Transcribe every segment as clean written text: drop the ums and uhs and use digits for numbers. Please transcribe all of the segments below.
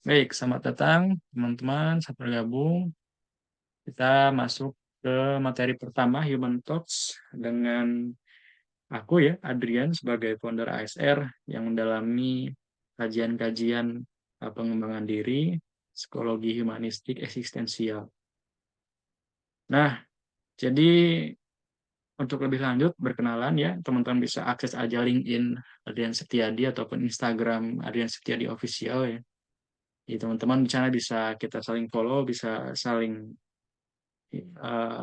Baik, selamat datang teman-teman, selamat bergabung. Kita masuk ke materi pertama, Human Talks, dengan aku ya, Adrian, sebagai founder ASR yang mendalami kajian-kajian pengembangan diri, psikologi humanistik eksistensial. Nah, jadi untuk lebih lanjut, berkenalan ya, teman-teman bisa akses aja LinkedIn Adrian Setiadi ataupun Instagram Adrian Setiadi Official ya. Jadi teman-teman di sana bisa kita saling follow, bisa saling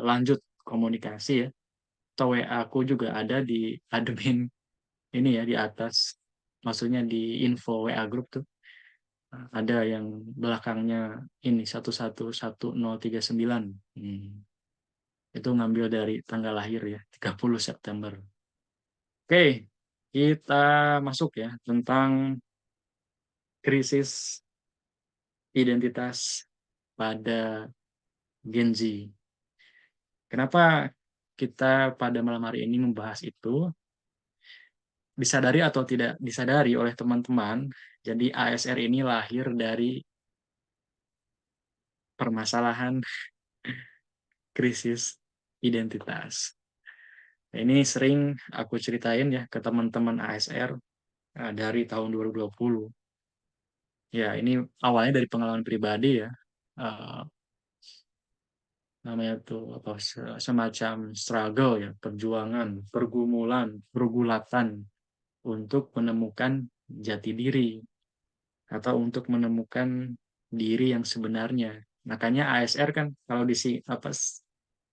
lanjut komunikasi ya. Atau WA aku juga ada di admin ini ya di atas. Maksudnya di info WA grup tuh. Ada yang belakangnya ini 111039. Itu ngambil dari tanggal lahir ya, 30 September. Oke, kita masuk ya tentang krisis identitas pada Gen Z. Kenapa kita pada malam hari ini membahas itu? Disadari atau tidak disadari oleh teman-teman, jadi ASR ini lahir dari permasalahan krisis identitas. Ini sering aku ceritain ya ke teman-teman ASR dari tahun 2020. Ya, ini awalnya dari pengalaman pribadi ya. Eh, Namanya tuh apa semacam struggle ya, perjuangan, pergumulan, pergulatan untuk menemukan jati diri atau untuk menemukan diri yang sebenarnya. Makanya ASR kan kalau di apa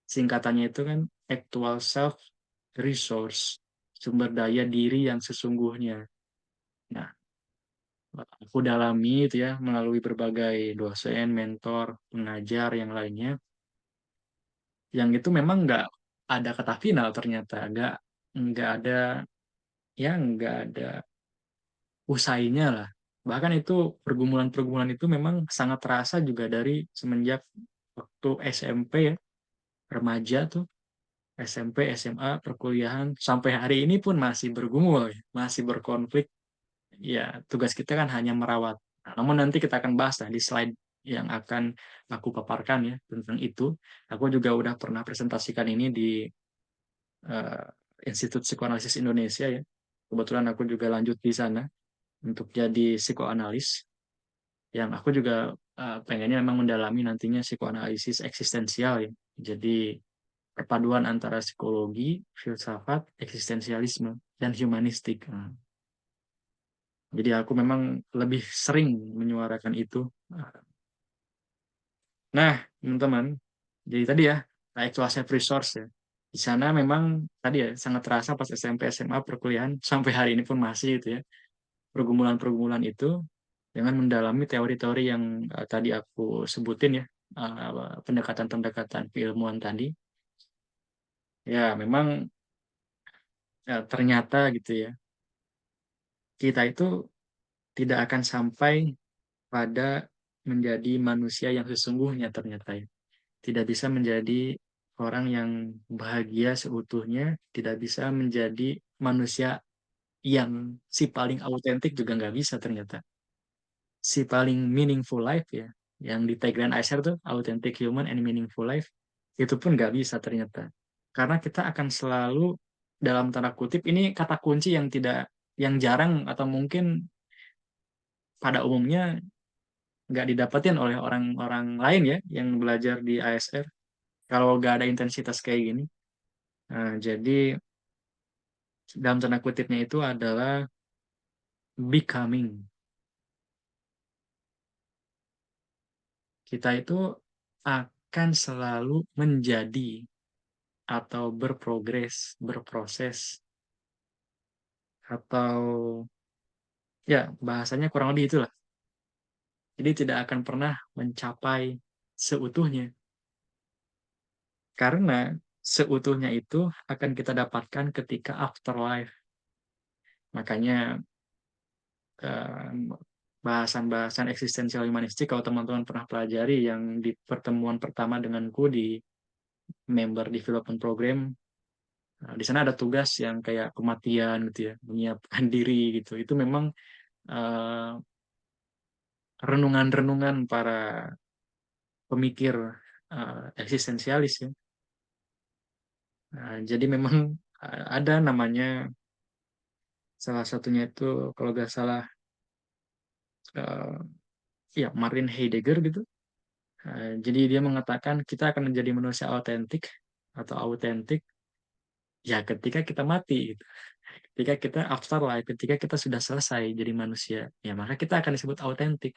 singkatannya itu kan actual self resource, sumber daya diri yang sesungguhnya. Nah, aku dalami itu ya melalui berbagai dosen, mentor, pengajar yang lainnya, yang itu memang nggak ada kata final ternyata, nggak ada ya nggak ada usainya lah. Bahkan itu pergumulan-pergumulan itu memang sangat terasa juga dari semenjak waktu SMP ya, remaja tuh, SMP, SMA, perkuliahan, sampai hari ini pun masih bergumul, ya, masih berkonflik. Ya, tugas kita kan hanya merawat. Nah, namun nanti kita akan bahas lah di slide yang akan aku paparkan ya tentang itu. Aku juga udah pernah presentasikan ini di eh, Institut Psikoanalisis Indonesia ya. Kebetulan aku juga lanjut di sana untuk jadi psikoanalis. Yang aku juga pengennya memang mendalami nantinya psikoanalisis eksistensial ya. Jadi perpaduan antara psikologi, filsafat, eksistensialisme, dan humanistik. Jadi aku memang lebih sering menyuarakan itu. Nah, teman-teman, jadi tadi ya, actual self resource ya. Di sana memang tadi ya sangat terasa pas SMP, SMA, perkuliahan sampai hari ini pun masih itu ya. Pergumulan-pergumulan itu dengan mendalami teori-teori yang tadi aku sebutin ya, pendekatan-pendekatan keilmuan tadi. Ya, memang ternyata gitu ya, kita itu tidak akan sampai pada menjadi manusia yang sesungguhnya ternyata ya. Tidak bisa menjadi orang yang bahagia seutuhnya, tidak bisa menjadi manusia yang si paling autentik juga nggak bisa ternyata. Si paling meaningful life ya, yang di tagline Acer tuh, authentic human and meaningful life, itu pun nggak bisa ternyata. Karena kita akan selalu, dalam tanda kutip, ini kata kunci yang tidak, yang jarang atau mungkin pada umumnya nggak didapetin oleh orang-orang lain ya, yang belajar di ASR. Kalau nggak ada intensitas kayak gini. Nah, jadi dalam tanda kutipnya itu adalah becoming. Kita itu akan selalu menjadi atau berprogres, berproses, atau ya bahasanya kurang lebih itulah. Jadi tidak akan pernah mencapai seutuhnya. Karena seutuhnya itu akan kita dapatkan ketika afterlife. Makanya eh, bahasan-bahasan eksistensial humanistik kalau teman-teman pernah pelajari yang di pertemuan pertama denganku di member development program. Nah, di sana ada tugas yang kayak kematian gitu ya, menyiapkan diri gitu. Itu memang eh, renungan-renungan para pemikir eksistensialis ya. Nah, jadi memang ada namanya, salah satunya itu kalau nggak salah eh, ya Martin Heidegger gitu. Jadi dia mengatakan kita akan menjadi manusia autentik atau autentik ya ketika kita mati gitu. Ketika kita afterlife, ketika kita sudah selesai jadi manusia, ya maka kita akan disebut autentik.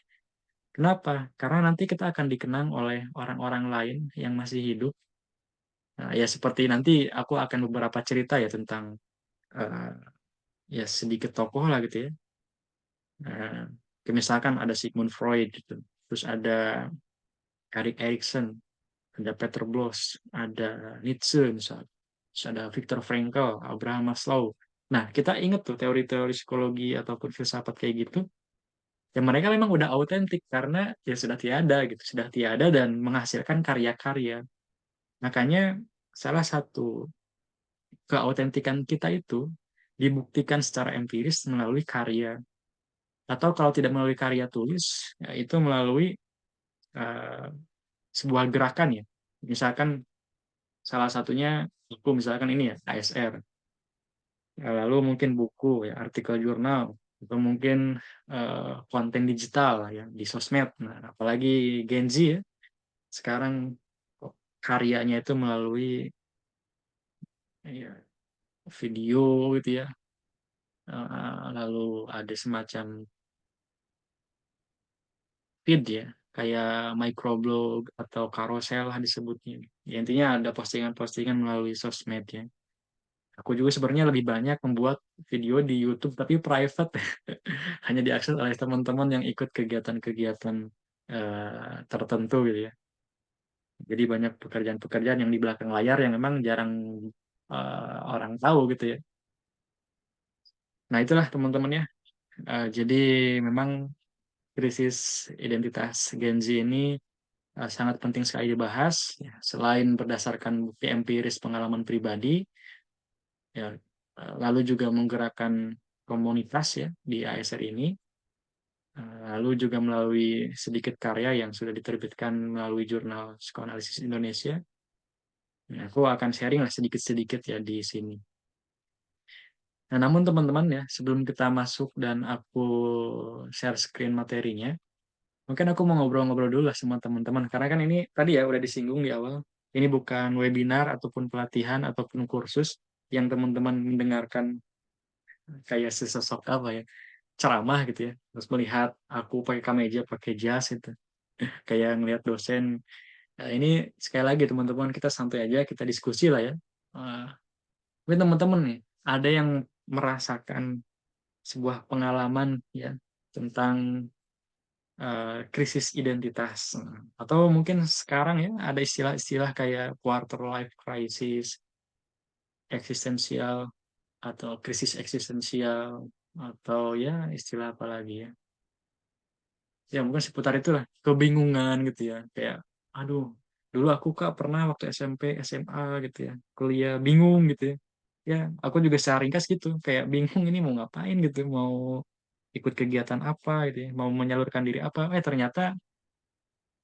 Kenapa? Karena nanti kita akan dikenang oleh orang-orang lain yang masih hidup. Nah, ya seperti nanti aku akan beberapa cerita ya tentang eh, ya sedikit tokoh lah gitu ya. Nah, misalkan ada Sigmund Freud gitu. Terus ada Erik Erikson, ada Peter Bloss, ada Nietzsche misalnya. Terus ada Viktor Frankl, Abraham Maslow. Nah, kita ingat tuh teori-teori psikologi ataupun filsafat kayak gitu, ya mereka memang udah autentik karena ya sudah tiada gitu, sudah tiada dan menghasilkan karya-karya. Makanya salah satu keautentikan kita itu dibuktikan secara empiris melalui karya. Atau kalau tidak melalui karya tulis, ya itu melalui eh, sebuah gerakan ya. Misalkan salah satunya buku misalkan ini ya ASR. Ya, lalu mungkin buku ya artikel jurnal atau mungkin konten digital ya di sosmed. Nah, apalagi Gen Z ya sekarang karyanya itu melalui ya, video gitu ya. Lalu ada semacam feed ya, kayak microblog atau carousel lah disebutnya. Ya, intinya ada postingan-postingan melalui sosmed ya. Aku juga sebenarnya lebih banyak membuat video di YouTube tapi private, hanya diakses oleh teman-teman yang ikut kegiatan-kegiatan tertentu gitu ya. Jadi banyak pekerjaan-pekerjaan yang di belakang layar yang memang jarang orang tahu gitu ya. Nah itulah teman-teman ya. Jadi memang krisis identitas Gen Z ini sangat penting sekali dibahas. Ya. Selain berdasarkan bukti empiris pengalaman pribadi, ya, lalu juga menggerakkan komunitas ya di ASR ini, lalu juga melalui sedikit karya yang sudah diterbitkan melalui jurnal Psikoanalisis Indonesia. Nah, aku akan sharing lah sedikit-sedikit ya di sini. Nah, namun teman-teman ya, sebelum kita masuk dan aku share screen materinya, mungkin aku mau ngobrol-ngobrol dulu lah sama teman-teman. Karena kan ini tadi ya udah disinggung di awal. Ini bukan webinar ataupun pelatihan ataupun kursus yang teman-teman mendengarkan kayak sesosok apa ya, ceramah gitu ya. Terus melihat aku pakai kemeja, pakai jas itu. Kayak ngelihat dosen. Nah, ini sekali lagi teman-teman kita santai aja, kita diskusi lah ya. Uh, Mungkin teman-teman nih, ada yang merasakan sebuah pengalaman ya tentang krisis identitas. Atau mungkin sekarang ya ada istilah-istilah kayak quarter life crisis, eksistensial, atau krisis eksistensial, atau ya istilah apa lagi ya. Ya mungkin seputar itulah, kebingungan gitu ya. Kayak, aduh, dulu aku kak pernah waktu SMP, SMA gitu ya, kuliah bingung gitu ya. Ya, aku juga secara ringkas gitu, kayak bingung ini mau ngapain gitu, mau ikut kegiatan apa gitu ya, mau menyalurkan diri apa. Ternyata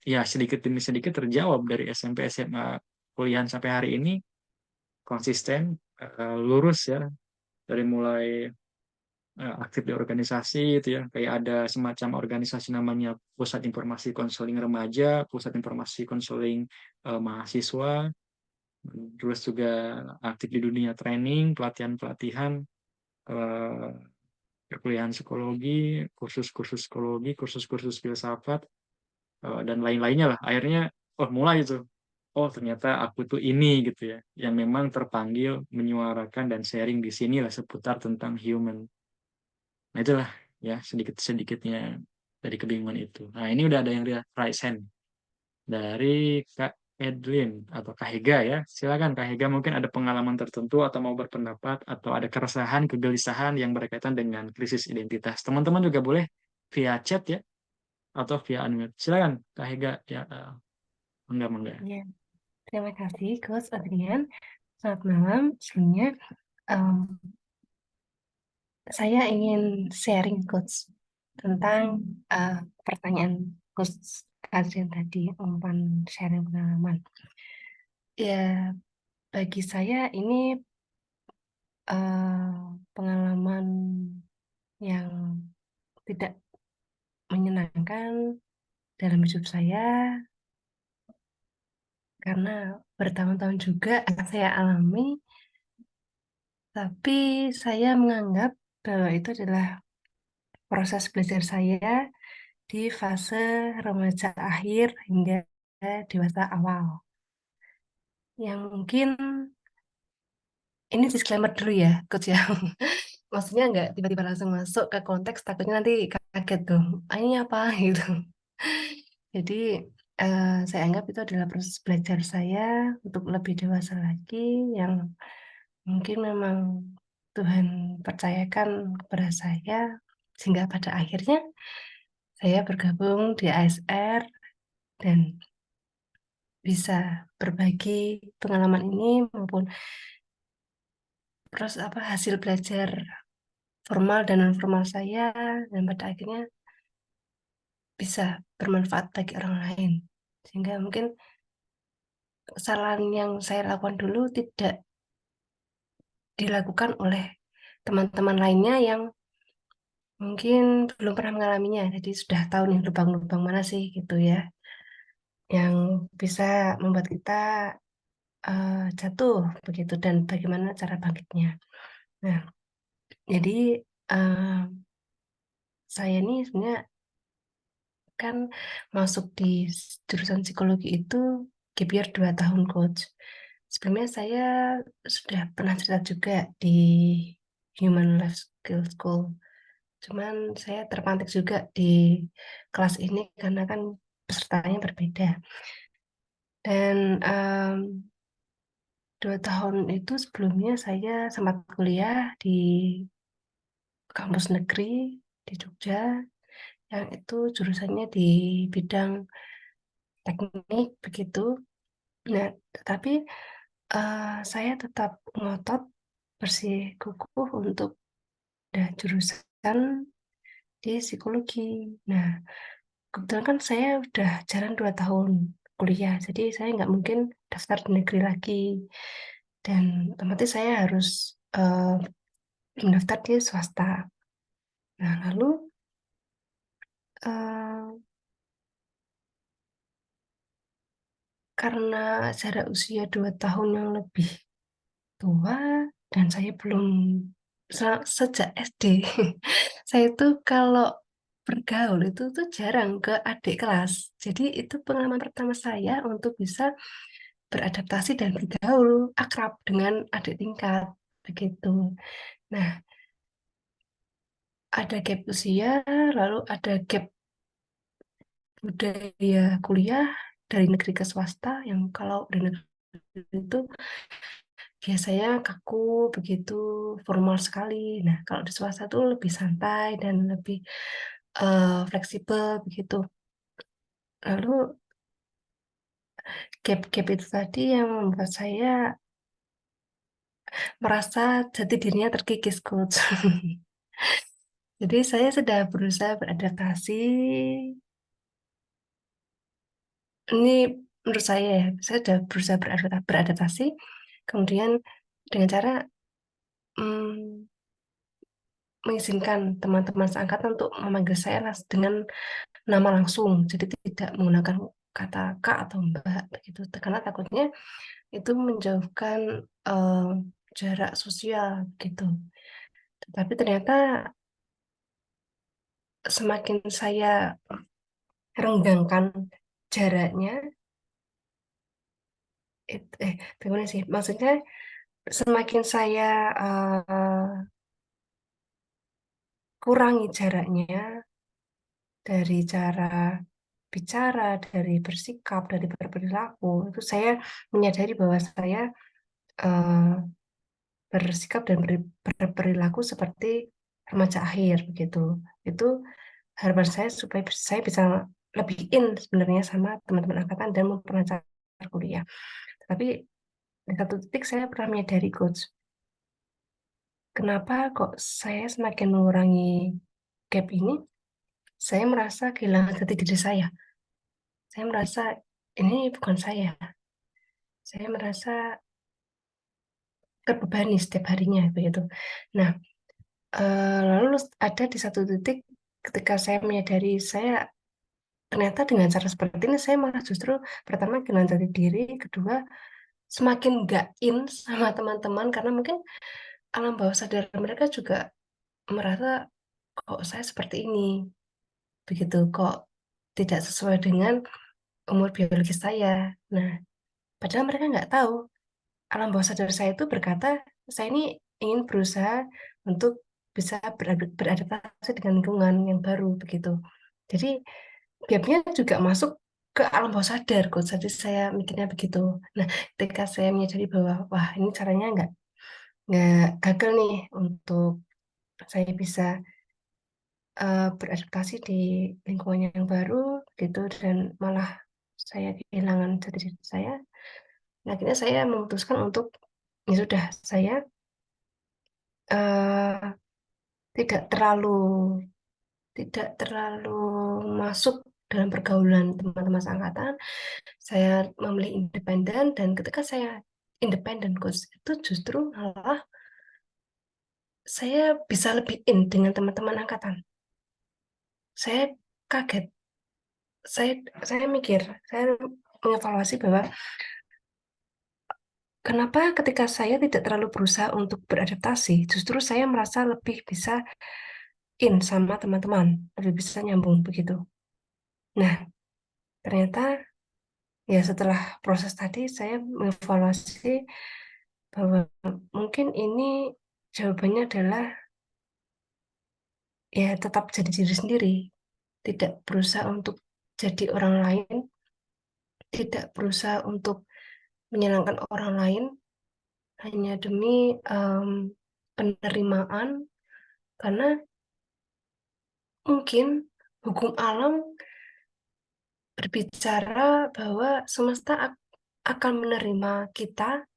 ya sedikit demi sedikit terjawab dari SMP, SMA, kuliahan sampai hari ini konsisten, lurus ya dari mulai aktif di organisasi itu ya kayak ada semacam organisasi namanya Pusat Informasi Konseling Remaja, Pusat Informasi Konseling Mahasiswa, terus juga aktif di dunia training, pelatihan-pelatihan, eh, perkuliahan psikologi, kursus-kursus psikologi, kursus-kursus filsafat, dan lain-lainnya lah. Akhirnya, oh mulai itu. Oh ternyata aku tuh ini gitu ya, yang memang terpanggil menyuarakan dan sharing di sini lah seputar tentang human. Nah itulah ya sedikit-sedikitnya dari kebingungan itu. Nah ini udah ada yang raise hand dari Kak Edwin atau Kak Hega ya. Silakan Kak Hega mungkin ada pengalaman tertentu atau mau berpendapat atau ada keresahan, kegelisahan yang berkaitan dengan krisis identitas. Teman-teman juga boleh via chat ya atau via unmute. Silakan Kak Hega ya. Enggak, enggak. Ya, terima kasih Coach Adrian. Selamat malam. Sebelumnya em, saya ingin sharing Coach. tentang pertanyaan Coach Adrian tadi, umpan sharing pengalaman. Ya, bagi saya ini pengalaman yang tidak menyenangkan dalam hidup saya karena bertahun-tahun juga saya alami, tapi saya menganggap bahwa itu adalah proses belajar saya di fase remaja akhir hingga dewasa awal. Yang mungkin ini disclaimer dulu ya, Coach ya. Maksudnya nggak tiba-tiba langsung masuk ke konteks, takutnya nanti kaget tuh. "Ah, ini apa?" gitu. Jadi, saya anggap itu adalah proses belajar saya untuk lebih dewasa lagi yang mungkin memang Tuhan percayakan kepada saya, sehingga pada akhirnya saya bergabung di ASR dan bisa berbagi pengalaman ini maupun hasil belajar formal dan non formal saya dan pada akhirnya bisa bermanfaat bagi orang lain. Sehingga mungkin kesalahan yang saya lakukan dulu tidak dilakukan oleh teman-teman lainnya yang mungkin belum pernah mengalaminya. Jadi sudah tahu nih lubang-lubang mana sih gitu ya, yang bisa membuat kita jatuh begitu dan bagaimana cara bangkitnya. Nah, jadi eee, saya nih sebenarnya kan masuk di jurusan psikologi itu gap year 2 tahun, Coach. Sebelumnya saya sudah pernah cerita juga di Human Life Skill School. Cuman saya terpantik juga di kelas ini karena kan pesertanya berbeda. Dan, 2 tahun itu sebelumnya saya sempat kuliah di kampus negeri di Jogja, yang itu jurusannya di bidang teknik begitu. Nah, tetapi, saya tetap ngotot bersikukuh untuk jurusan di psikologi. Nah, kebetulan kan saya udah jalan 2 tahun kuliah, jadi saya nggak mungkin daftar di negeri lagi, dan otomatis saya harus, mendaftar di swasta. Nah, lalu, eee, karena jarak usia 2 tahun yang lebih tua dan saya belum sejak SD, saya itu kalau bergaul itu tuh jarang ke adik kelas. Jadi itu pengalaman pertama saya untuk bisa beradaptasi dan bergaul akrab dengan adik tingkat, begitu. Nah, ada gap usia, lalu ada gap budaya kuliah dari negeri ke swasta yang kalau di negeri itu biasanya kaku, begitu formal sekali. Nah, kalau di swasta tuh lebih santai dan lebih, fleksibel begitu. Lalu gap-gap itu tadi yang membuat saya merasa jati dirinya terkikis, Coach. Jadi saya sudah berusaha beradaptasi, ini menurut saya sudah berusaha beradaptasi, kemudian dengan cara, mmm, mengizinkan teman-teman seangkatan untuk memanggil saya dengan nama langsung, jadi tidak menggunakan kata Kak atau Mbak begitu, karena takutnya itu menjauhkan, jarak sosial gitu. Tetapi ternyata semakin saya renggangkan jaraknya, bagaimana sih, maksudnya semakin saya, kurangi jaraknya dari cara bicara, dari bersikap, dari berperilaku, itu saya menyadari bahwa saya, eee, bersikap dan berperilaku seperti remaja akhir begitu. Itu harapan saya supaya saya bisa lebih in sebenarnya sama teman-teman angkatan dan memperlancar kuliah. Tapi di satu titik saya pernah menyadari, Coach, kenapa kok saya semakin mengurangi gap ini, saya merasa kehilangan jati diri saya. Saya merasa ini bukan saya. Saya merasa terbebani setiap harinya begitu. Nah, lalu ada di satu titik ketika saya menyadari saya ternyata dengan cara seperti ini saya malah justru pertama kehilangan jati diri, kedua semakin nggak in sama teman-teman karena mungkin alam bawah sadar mereka juga merasa kok saya seperti ini, begitu kok tidak sesuai dengan umur biologis saya. Nah, padahal mereka nggak tahu alam bawah sadar saya itu berkata saya ini ingin berusaha untuk bisa beradaptasi dengan lingkungan yang baru begitu. Jadi gapnya juga masuk ke alam bawah sadar kok. Jadi saya mikirnya begitu. Nah, ketika saya menyadari bahwa wah ini caranya nggak gagal nih untuk saya bisa beradaptasi di lingkungan yang baru gitu dan malah saya kehilangan jati diri saya. Nah, akhirnya saya memutuskan untuk ya sudah saya eh, tidak terlalu tidak terlalu masuk dalam pergaulan teman-teman seangkatan. Saya memilih independen dan ketika saya independen coach itu justru malah saya bisa lebih in dengan teman-teman angkatan. Saya kaget. Saya saya mikir, saya mengevaluasi bahwa kenapa ketika saya tidak terlalu berusaha untuk beradaptasi, justru saya merasa lebih bisa in sama teman-teman, lebih bisa nyambung begitu. Nah, ternyata ya setelah proses tadi saya mengevaluasi bahwa mungkin ini jawabannya adalah ya tetap jadi diri sendiri, tidak berusaha untuk jadi orang lain, tidak berusaha untuk menyenangkan orang lain hanya demi penerimaan, karena mungkin hukum alam berbicara bahwa semesta akan menerima kita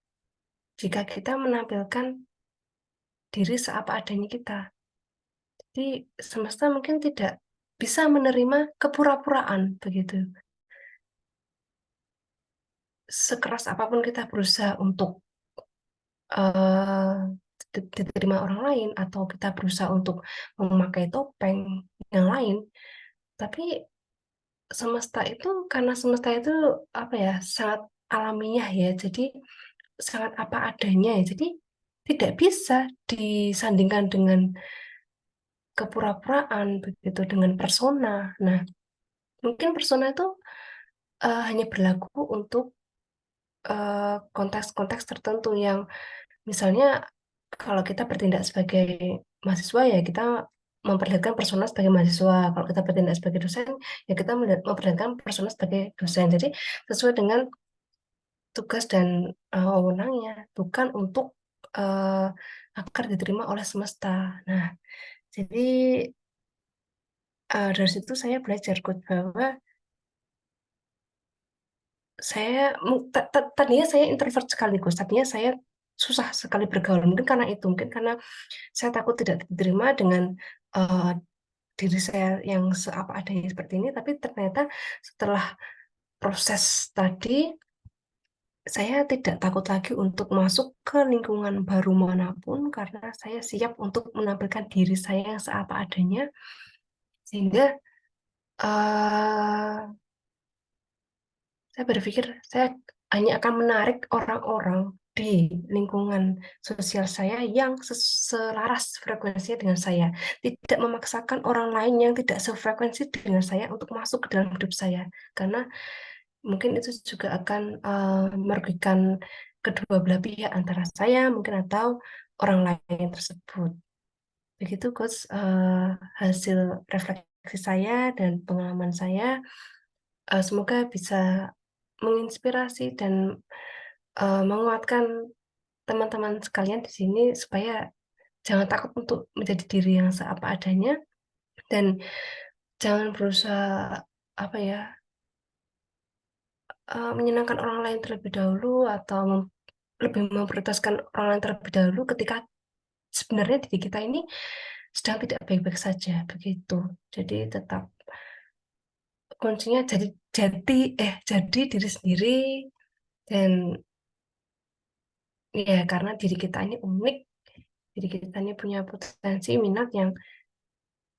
jika kita menampilkan diri seapa adanya kita. Jadi semesta mungkin tidak bisa menerima kepura-puraan begitu. Sekeras apapun kita berusaha untuk eh, diterima orang lain atau kita berusaha untuk memakai topeng yang lain, tapi semesta itu karena semesta itu apa ya sangat alamiah ya, jadi sangat apa adanya ya, jadi tidak bisa disandingkan dengan kepura-puraan begitu dengan persona. Nah, mungkin persona itu hanya berlaku untuk konteks-konteks tertentu yang misalnya kalau kita bertindak sebagai mahasiswa ya kita memperlihatkan persona sebagai mahasiswa. Kalau kita bertindak sebagai dosen ya kita memperlihatkan persona sebagai dosen. Jadi sesuai dengan tugas dan wewenangnya, bukan untuk uh, agar diterima oleh semesta. Nah, jadi dari situ saya belajar bahwa saya tadinya saya introvert sekaligus, tadinya saya susah sekali bergaul. Mungkin karena itu, mungkin karena saya takut tidak diterima dengan uh, diri saya yang seapa adanya seperti ini. Tapi ternyata setelah proses tadi, saya tidak takut lagi untuk masuk ke lingkungan baru manapun karena saya siap untuk menampilkan diri saya yang seapa adanya, sehingga uh, saya berpikir saya hanya akan menarik orang-orang di lingkungan sosial saya yang selaras frekuensinya dengan saya. Tidak memaksakan orang lain yang tidak sefrekuensi dengan saya untuk masuk ke dalam hidup saya. Karena mungkin itu juga akan merugikan kedua belah pihak antara saya mungkin atau orang lain tersebut. Begitu, Coach, hasil refleksi saya dan pengalaman saya. Semoga bisa menginspirasi dan menguatkan teman-teman sekalian di sini supaya jangan takut untuk menjadi diri yang seapa adanya dan jangan berusaha apa ya menyenangkan orang lain terlebih dahulu atau lebih memprioritaskan orang lain terlebih dahulu ketika sebenarnya diri kita ini sedang tidak baik-baik saja begitu. Jadi tetap kuncinya jadi diri sendiri. Dan ya karena diri kita ini unik, diri kita ini punya potensi minat yang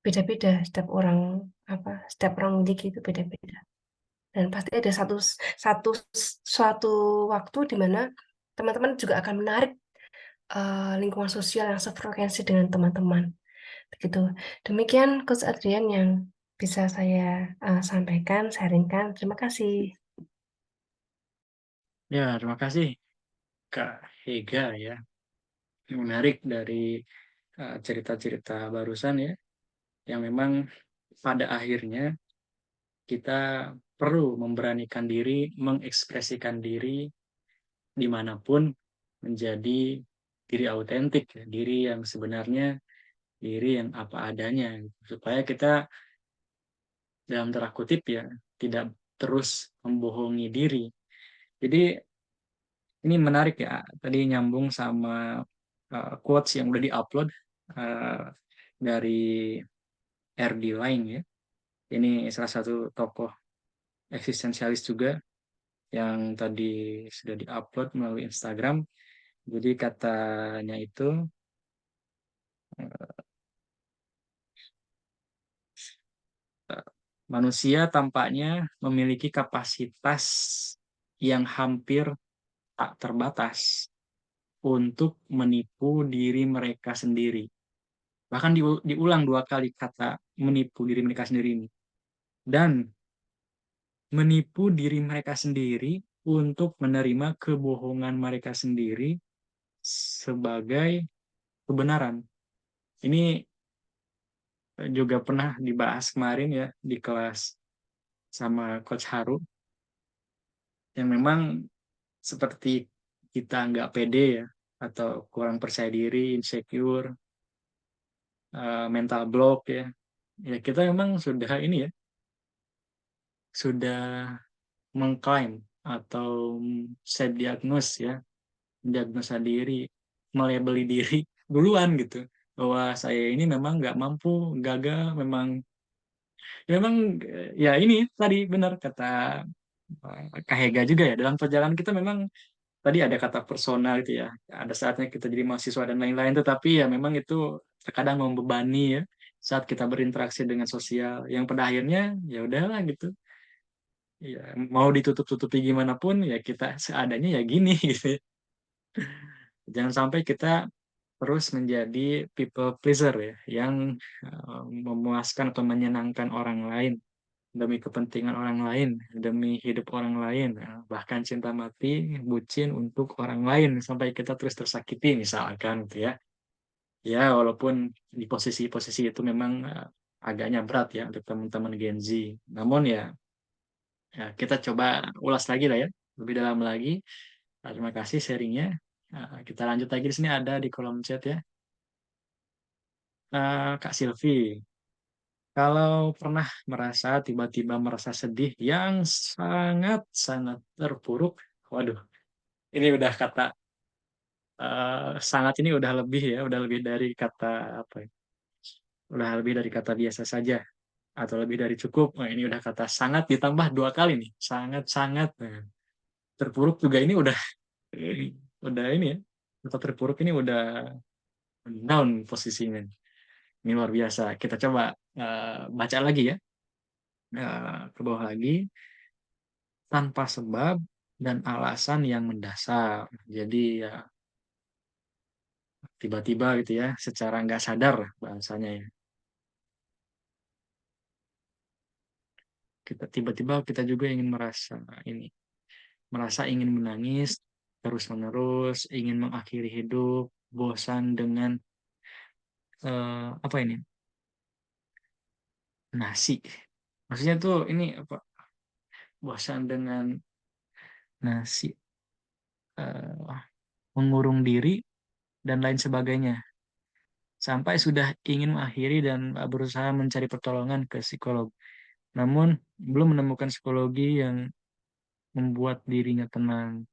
beda-beda. Setiap orang memiliki itu beda-beda. Dan pasti ada satu suatu waktu di mana teman-teman juga akan menarik lingkungan sosial yang sefrekuensi dengan teman-teman. Begitu. Demikian Coach Adrian yang bisa saya sampaikan, sharingkan. Terima kasih. Ya, terima kasih Kak Hega ya. Menarik dari cerita-cerita barusan ya, yang memang pada akhirnya kita perlu memberanikan diri, mengekspresikan diri dimanapun, menjadi diri autentik, ya, diri yang sebenarnya, diri yang apa adanya, supaya kita dalam tanda kutip ya tidak terus membohongi diri. Jadi ini menarik ya, tadi nyambung sama quotes yang udah diupload uh, dari RD Line ya. Ini salah satu tokoh eksistensialis juga yang tadi sudah diupload melalui Instagram. Jadi katanya itu eh, manusia tampaknya memiliki kapasitas yang hampir tak terbatas untuk menipu diri mereka sendiri. Bahkan diulang dua kali kata menipu diri mereka sendiri ini. Dan menipu diri mereka sendiri untuk menerima kebohongan mereka sendiri sebagai kebenaran. Ini juga pernah dibahas kemarin ya di kelas sama Coach Haru, yang memang seperti kita nggak pede ya, atau kurang percaya diri, insecure, mental block ya. Ya kita memang sudah ini ya, sudah mengklaim atau set diagnose ya, diagnosa diri, melabeli diri duluan gitu, bahwa saya ini memang nggak mampu, gagal, memang ya ini tadi benar kata Kak Hega juga ya, dalam perjalanan kita memang tadi ada kata personal gitu ya, ada saatnya kita jadi mahasiswa dan lain-lain, tetapi ya memang itu terkadang membebani ya saat kita berinteraksi dengan sosial, yang pada akhirnya ya udahlah gitu ya, mau ditutup-tutupi gimana pun ya kita seadanya ya gini gitu ya. Jangan sampai kita terus menjadi people pleaser ya, yang memuaskan atau menyenangkan orang lain demi kepentingan orang lain, demi hidup orang lain, bahkan cinta mati, bucin untuk orang lain sampai kita terus tersakiti misalkan gitu ya. Ya, walaupun di posisi-posisi itu memang agaknya berat ya untuk teman-teman Gen Z. Namun ya, ya kita coba ulas lagi lah ya, lebih dalam lagi. Terima kasih sharingnya. Kita lanjut lagi di sini ada di kolom chat ya. Kak Silvi, kalau pernah tiba-tiba merasa sedih yang sangat-sangat terpuruk, waduh, ini udah kata sangat, ini udah lebih ya, udah lebih dari kata apa ya? Udah lebih dari kata biasa saja atau lebih dari cukup. Nah, ini udah kata sangat ditambah dua kali nih, sangat-sangat. Nah, terpuruk juga ini udah ini ya. Kata terpuruk ini udah down posisinya. Ini luar biasa. Kita coba baca lagi ya, ke bawah lagi. Tanpa sebab dan alasan yang mendasar. Jadi ya tiba-tiba gitu ya, secara nggak sadar bahasanya ya. Kita tiba-tiba kita juga ingin ini, merasa ingin menangis terus-menerus, ingin mengakhiri hidup, bosan dengan apa ini? Nasi. Maksudnya tuh ini apa? Bosan dengan nasi, eh, mengurung diri dan lain sebagainya. Sampai sudah ingin mengakhiri dan berusaha mencari pertolongan ke psikolog. Namun belum menemukan psikologi yang membuat dirinya tenang.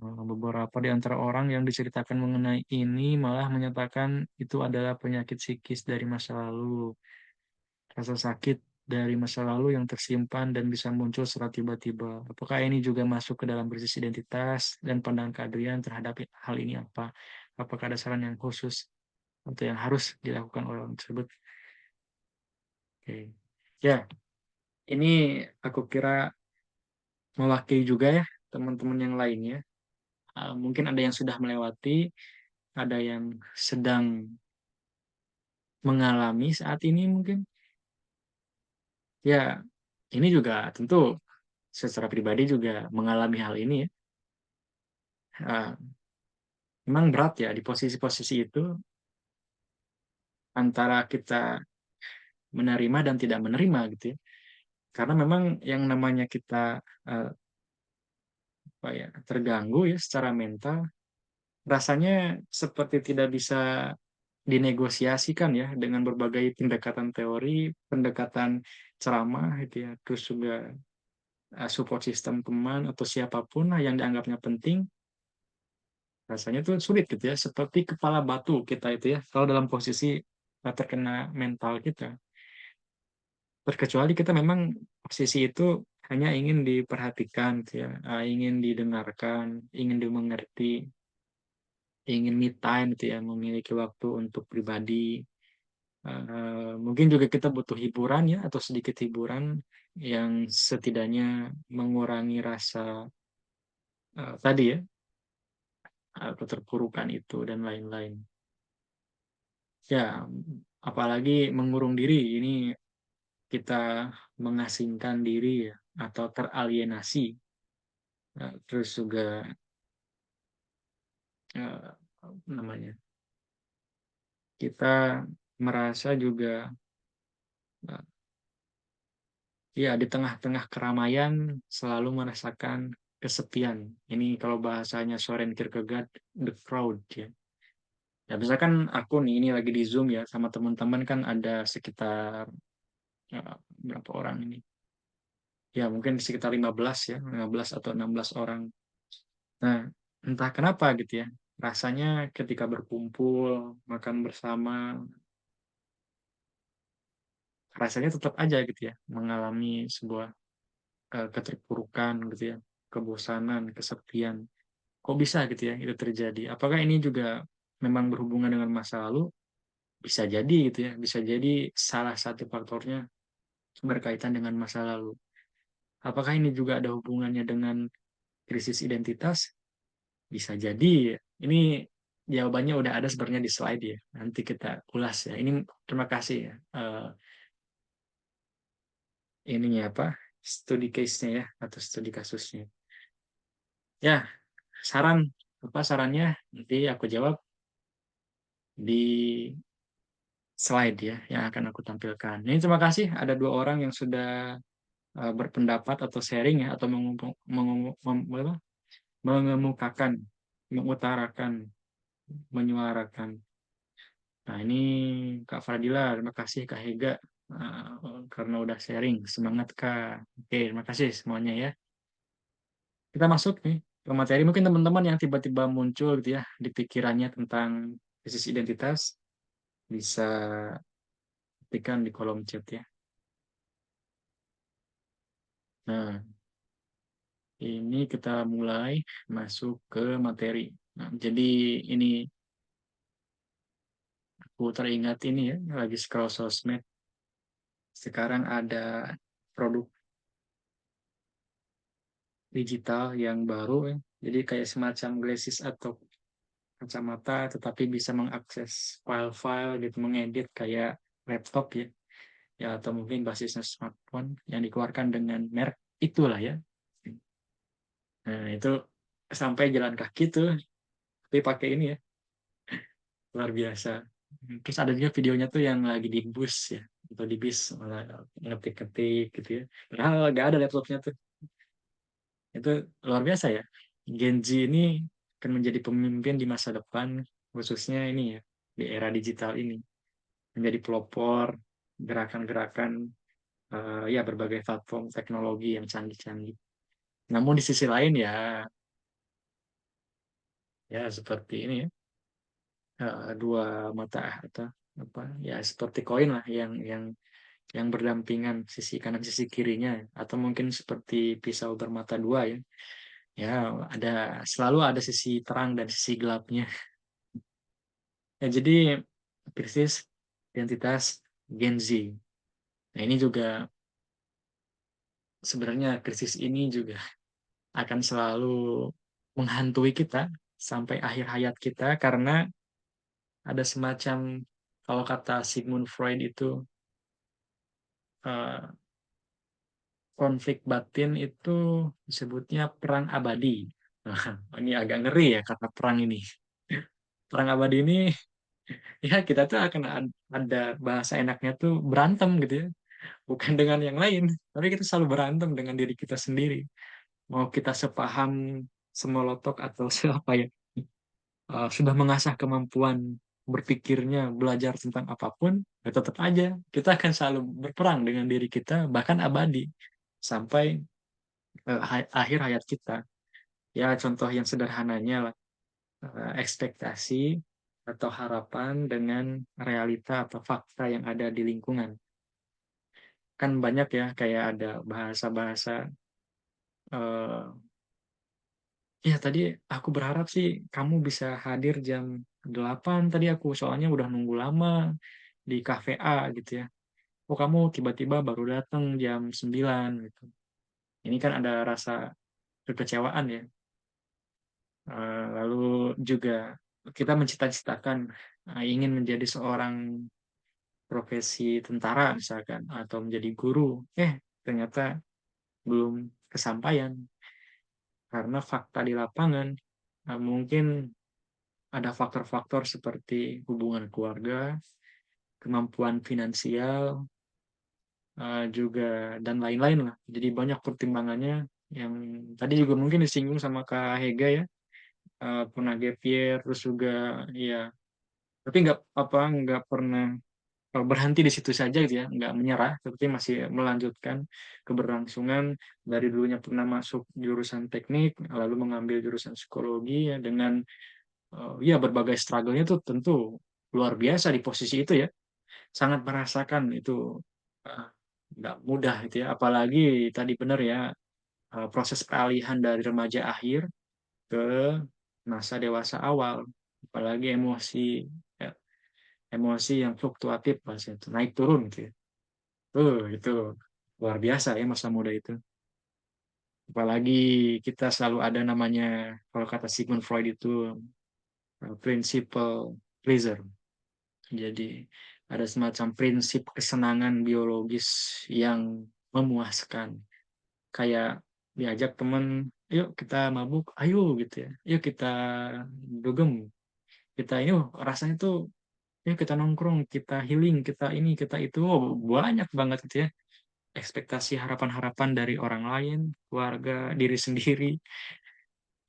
Beberapa di antara orang yang diceritakan mengenai ini malah menyatakan itu adalah penyakit psikis dari masa lalu. Rasa sakit dari masa lalu yang tersimpan dan bisa muncul secara tiba-tiba. Apakah ini juga masuk ke dalam krisis identitas dan pandangan keahlian terhadap hal ini apa? Apakah ada saran yang khusus atau yang harus dilakukan oleh orang tersebut? Oke. Ya, ini aku kira mewakili juga ya teman-teman yang lainnya. Mungkin ada yang sudah melewati, ada yang sedang mengalami saat ini mungkin. Ya, ini juga tentu secara pribadi juga mengalami hal ini ya. Ah, Memang berat ya di posisi-posisi itu antara kita menerima dan tidak menerima gitu ya. Karena memang yang namanya kita apa ya terganggu ya secara mental, rasanya seperti tidak bisa dinegosiasikan ya dengan berbagai pendekatan teori, pendekatan ceramah gitu ya, terus juga support system teman atau siapapun lah yang dianggapnya penting, rasanya tuh sulit gitu ya, seperti kepala batu kita itu ya, kalau dalam posisi terkena mental kita. Terkecuali kita memang posisi itu hanya ingin diperhatikan gitu ya, ingin didengarkan, ingin dimengerti, ingin me time gitu ya, memiliki waktu untuk pribadi. Mungkin juga kita butuh hiburan ya, atau sedikit hiburan yang setidaknya mengurangi rasa tadi ya, keterpurukan itu dan lain-lain. Ya, apalagi mengurung diri, ini kita mengasingkan diri ya, atau teralienasi. Terus juga namanya kita merasa juga eh, ya di tengah-tengah keramaian selalu merasakan kesepian. Ini kalau bahasanya Soren Kierkegaard, the crowd ya. Ya misalkan aku nih ini lagi di Zoom ya sama teman-teman kan ada sekitar berapa orang ini? Ya mungkin sekitar 15 ya, 15 atau 16 orang. Nah, entah kenapa gitu ya. Rasanya ketika berkumpul, makan bersama, rasanya tetap aja gitu ya mengalami sebuah keterpurukan gitu ya, kebosanan, kesepian. Kok bisa gitu ya itu terjadi? Apakah ini juga memang berhubungan dengan masa lalu? Bisa jadi gitu ya, bisa jadi salah satu faktornya berkaitan dengan masa lalu. Apakah ini juga ada hubungannya dengan krisis identitas? Bisa jadi ya. Ini jawabannya udah ada sebenarnya di slide ya. Nanti kita ulas ya. Ini terima kasih ya. Ininya apa? Studi case-nya ya atau studi kasusnya. Ya, saran apa sarannya? Nanti aku jawab di slide ya yang akan aku tampilkan. Ini terima kasih ada dua orang yang sudah berpendapat atau sharing ya atau mengemukakan, mengutarakan, menyuarakan. Nah ini Kak Fadila, terima kasih Kak Hega karena udah sharing. Semangat Kak. Oke, terima kasih semuanya ya. Kita masuk nih ke materi. Mungkin teman-teman yang tiba-tiba muncul gitu ya di pikirannya tentang krisis identitas bisa ketikkan di kolom chat ya. Nah, ini kita mulai masuk ke materi. Nah, jadi ini aku teringat ini ya, lagi scroll sosmed. Sekarang ada produk digital yang baru ya. Jadi kayak semacam glasses atau kacamata, tetapi bisa mengakses file-file gitu, mengedit kayak laptop ya. Ya atau mungkin basisnya smartphone yang dikeluarkan dengan merek itulah ya. Nah, itu sampai jalan kaki tuh, tapi pakai ini ya, luar biasa. Terus ada juga videonya tuh yang lagi di bus ya, atau di bis malah ngetik-ngetik gitu ya. Padahal nggak ada laptopnya tuh. Itu luar biasa ya. Gen Z ini akan menjadi pemimpin di masa depan, khususnya ini ya, di era digital ini. Menjadi pelopor gerakan-gerakan ya berbagai platform teknologi yang canggih-canggih. Namun di sisi lain ya, ya seperti ini ya, dua mata atau apa ya seperti koin lah yang yang berdampingan sisi kanan sisi kirinya, atau mungkin seperti pisau bermata dua ya. Ya, selalu ada sisi terang dan sisi gelapnya. Ya, jadi krisis identitas Gen Z. Nah, ini juga sebenarnya krisis ini juga akan selalu menghantui kita sampai akhir hayat kita karena ada semacam, kalau kata Sigmund Freud itu, eh, konflik batin itu disebutnya perang abadi. Nah, ini agak ngeri ya kata perang ini. Perang abadi ini ya kita tuh akan ada bahasa enaknya tuh berantem gitu ya. Bukan dengan yang lain, tapi kita selalu berantem dengan diri kita sendiri. Mau kita sepaham, semolotok atau siapa ya, sudah mengasah kemampuan berpikirnya, belajar tentang apapun, ya tetap aja kita akan selalu berperang dengan diri kita, bahkan abadi sampai akhir hayat kita. Ya, contoh yang sederhananya lah, ekspektasi atau harapan dengan realita atau fakta yang ada di lingkungan. Kan banyak ya, kayak ada bahasa-bahasa, eh, ya tadi aku berharap sih kamu bisa hadir jam 8 tadi aku soalnya udah nunggu lama di kafe A gitu ya. Oh kamu tiba-tiba baru datang jam 9 gitu. Ini kan ada rasa kekecewaan ya. Lalu juga kita mencita-citakan ingin menjadi seorang profesi tentara misalkan atau menjadi guru. Ternyata belum kesampaian karena fakta di lapangan, mungkin ada faktor-faktor seperti hubungan keluarga, kemampuan finansial, juga dan lain-lain lah. Jadi banyak pertimbangannya yang tadi juga mungkin disinggung sama Kak Hega ya, pernah gap year, terus juga ya, tapi nggak pernah berhenti di situ saja gitu ya, nggak menyerah, tapi masih melanjutkan keberlangsungan dari dulunya pernah masuk jurusan teknik, lalu mengambil jurusan psikologi ya, dengan ya berbagai struggle-nya tuh tentu luar biasa di posisi itu ya, sangat merasakan itu, eh, nggak mudah gitu ya, apalagi tadi benar ya, proses peralihan dari remaja akhir ke masa dewasa awal, apalagi emosi, ya, emosi yang fluktuatif pas itu naik turun gitu ya. Itu luar biasa ya masa muda itu. Apalagi kita selalu ada namanya, kalau kata Sigmund Freud itu, principle pleasure. Jadi ada semacam prinsip kesenangan biologis yang memuaskan. Kayak diajak temen, yuk kita mabuk, ayo gitu ya. Yuk kita dugem. Kita ini rasanya tuh, yuk kita nongkrong, kita healing, kita ini, kita itu. Oh, banyak banget gitu ya. Ekspektasi harapan-harapan dari orang lain, keluarga, diri sendiri,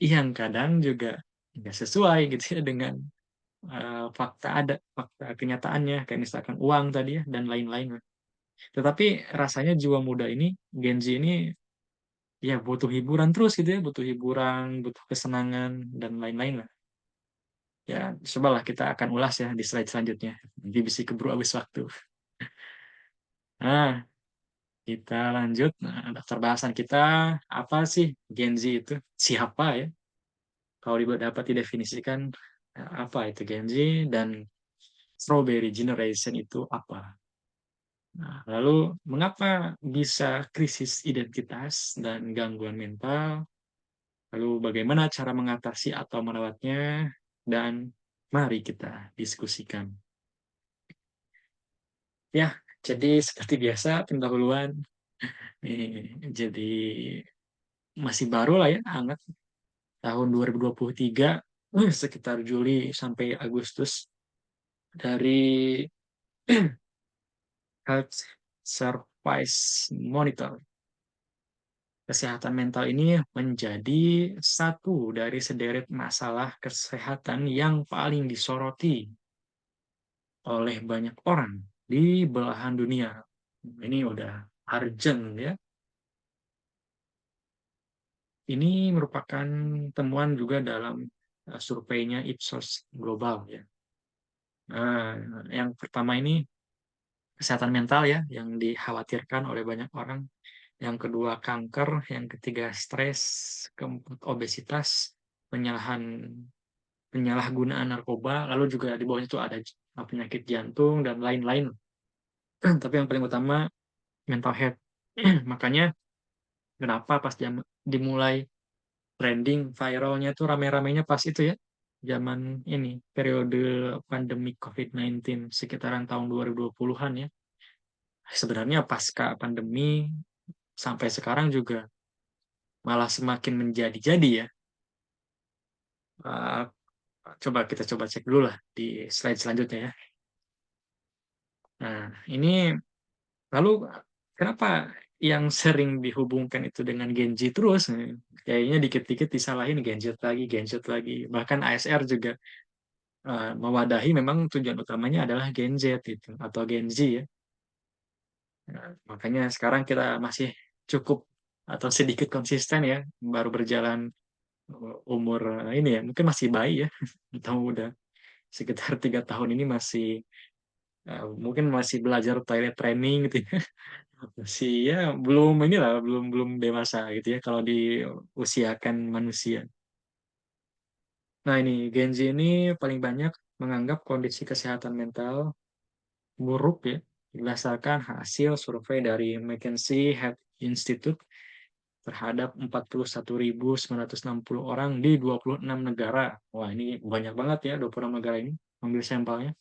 yang kadang juga nggak sesuai gitu ya dengan fakta kenyataannya, kayak misalkan uang tadi ya, dan lain-lain. Tetapi rasanya jiwa muda ini, Gen Z ini, ya butuh hiburan terus gitu ya, butuh hiburan, butuh kesenangan, dan lain-lain lah. Ya, cobalah kita akan ulas ya di slide selanjutnya. Nanti bisa keburu habis waktu. Nah, kita lanjut. Nah, daftar bahasan kita, apa sih Gen Z itu? Siapa ya? Kalau dapat didefinisikan, apa itu Gen Z dan Strawberry Generation itu apa? Nah, lalu mengapa bisa krisis identitas dan gangguan mental? Lalu bagaimana cara mengatasi atau merawatnya? Dan mari kita diskusikan. Ya, jadi seperti biasa pendahuluan. Jadi masih baru lah ya, hangat. Tahun 2023, sekitar Juli sampai Agustus, dari Health Service Monitor. Kesehatan mental ini menjadi satu dari sederet masalah kesehatan yang paling disoroti oleh banyak orang di belahan dunia. Ini udah urgent ya. Ini merupakan temuan juga dalam surveinya Ipsos Global ya. Nah, yang pertama ini kesehatan mental ya yang dikhawatirkan oleh banyak orang. Yang kedua kanker, yang ketiga stres, keempat obesitas, penyalahan penyalahgunaan narkoba, lalu juga di bawahnya itu ada penyakit jantung dan lain-lain. Tapi yang paling utama mental health. Makanya kenapa pas dimulai trending viralnya tuh rame-ramenya pas itu ya, zaman ini periode pandemi COVID-19 sekitaran tahun 2020-an ya. Sebenarnya pasca pandemi sampai sekarang juga malah semakin menjadi-jadi ya. Eh, coba cek dulu lah di slide selanjutnya ya. Nah, ini lalu kenapa yang sering dihubungkan itu dengan Gen Z terus? Kayaknya dikit-dikit disalahin Gen Z lagi. Bahkan ASR juga mewadahi memang tujuan utamanya adalah Gen Z itu atau Gen Z ya. Nah, makanya sekarang kita masih cukup atau sedikit konsisten ya, baru berjalan umur ini ya, mungkin masih bayi ya, atau udah sekitar 3 tahun ini masih mungkin masih belajar toilet training gitu ya. Masih ya belum inilah belum belum dewasa gitu ya kalau diusiakan manusia. Nah ini Gen Z ini paling banyak menganggap kondisi kesehatan mental buruk ya berdasarkan hasil survei dari McKinsey Health Institute terhadap 41.960 orang di 26 negara. Wah ini banyak banget ya 26 negara ini ambil sampelnya.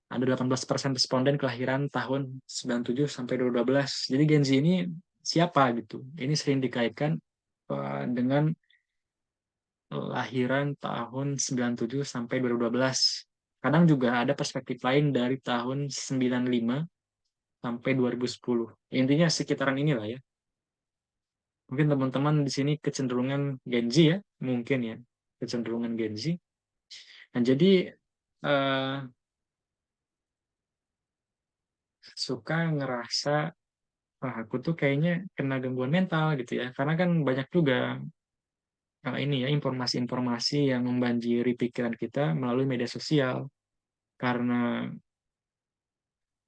Ada 18% responden kelahiran tahun 97 sampai 2012. Jadi Gen Z ini siapa gitu? Ini sering dikaitkan dengan lahiran tahun 97 sampai 2012. Kadang juga ada perspektif lain dari tahun 95 sampai 2010. Intinya sekitaran inilah ya. Mungkin teman-teman di sini kecenderungan Gen Z ya, mungkin ya, kecenderungan Gen Z. Nah, jadi eh, suka ngerasa wah, aku tuh kayaknya kena gangguan mental gitu ya. Karena kan banyak juga ini ya informasi-informasi yang membanjiri pikiran kita melalui media sosial. Karena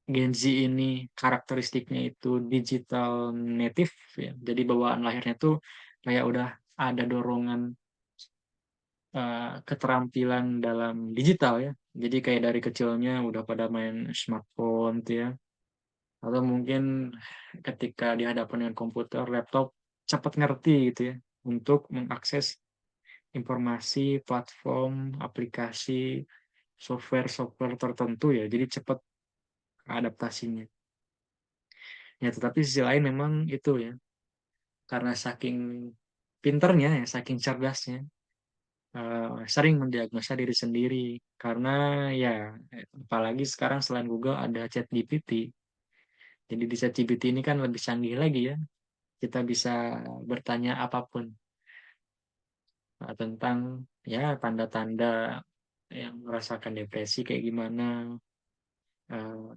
Gen Z ini karakteristiknya itu digital native ya. Jadi bawaan lahirnya tuh kayak udah ada dorongan keterampilan dalam digital ya. Jadi kayak dari kecilnya udah pada main smartphone tuh ya. Atau mungkin ketika dihadapkan dengan komputer, laptop, cepat ngerti gitu ya untuk mengakses informasi, platform, aplikasi, software-software tertentu ya. Jadi cepat adaptasinya. Ya, tetapi sisi lain memang itu ya, karena saking pinternya ya, saking cerdasnya, sering mendiagnosa diri sendiri. Karena ya, apalagi sekarang selain Google ada ChatGPT. Jadi di ChatGPT ini kan lebih canggih lagi ya. Kita bisa bertanya apapun tentang ya tanda-tanda yang merasakan depresi kayak gimana, eh,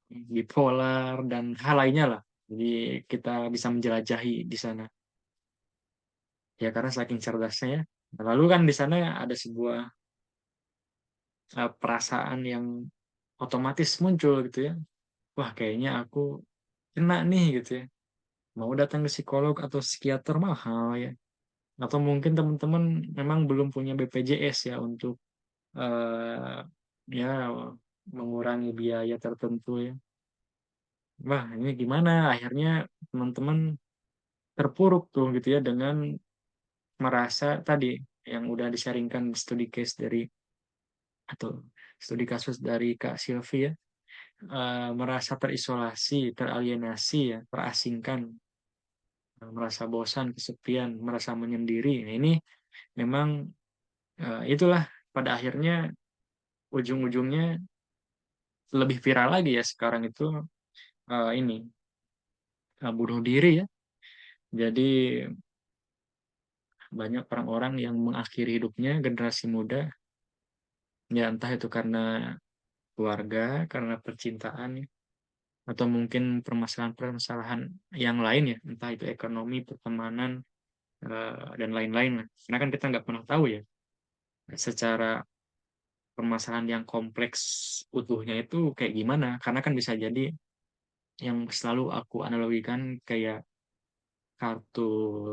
bipolar dan hal lainnya lah. Jadi kita bisa menjelajahi di sana. Ya karena saking cerdasnya ya. Lalu kan di sana ada sebuah perasaan yang otomatis muncul gitu ya. Wah kayaknya aku kena nih gitu ya. Mau datang ke psikolog atau psikiater mahal ya. Atau mungkin teman-teman memang belum punya BPJS ya untuk eh, ya mengurangi biaya tertentu ya. Wah ini gimana? Akhirnya teman-teman terpuruk tuh gitu ya dengan merasa tadi yang udah disaringkan studi case dari atau studi kasus dari Kak Sylvia merasa terisolasi, teralienasi ya, terasingkan, merasa bosan, kesepian, merasa menyendiri. Nah, ini memang itulah pada akhirnya ujung-ujungnya lebih viral lagi ya sekarang itu ini bunuh diri ya. Jadi banyak orang-orang yang mengakhiri hidupnya generasi muda ya entah itu karena keluarga, karena percintaan ya, atau mungkin permasalahan-permasalahan yang lain ya, entah itu ekonomi, pertemanan, dan lain-lain lah. Karena kan kita nggak pernah tahu ya secara permasalahan yang kompleks utuhnya itu kayak gimana. Karena kan bisa jadi yang selalu aku analogikan kayak kartu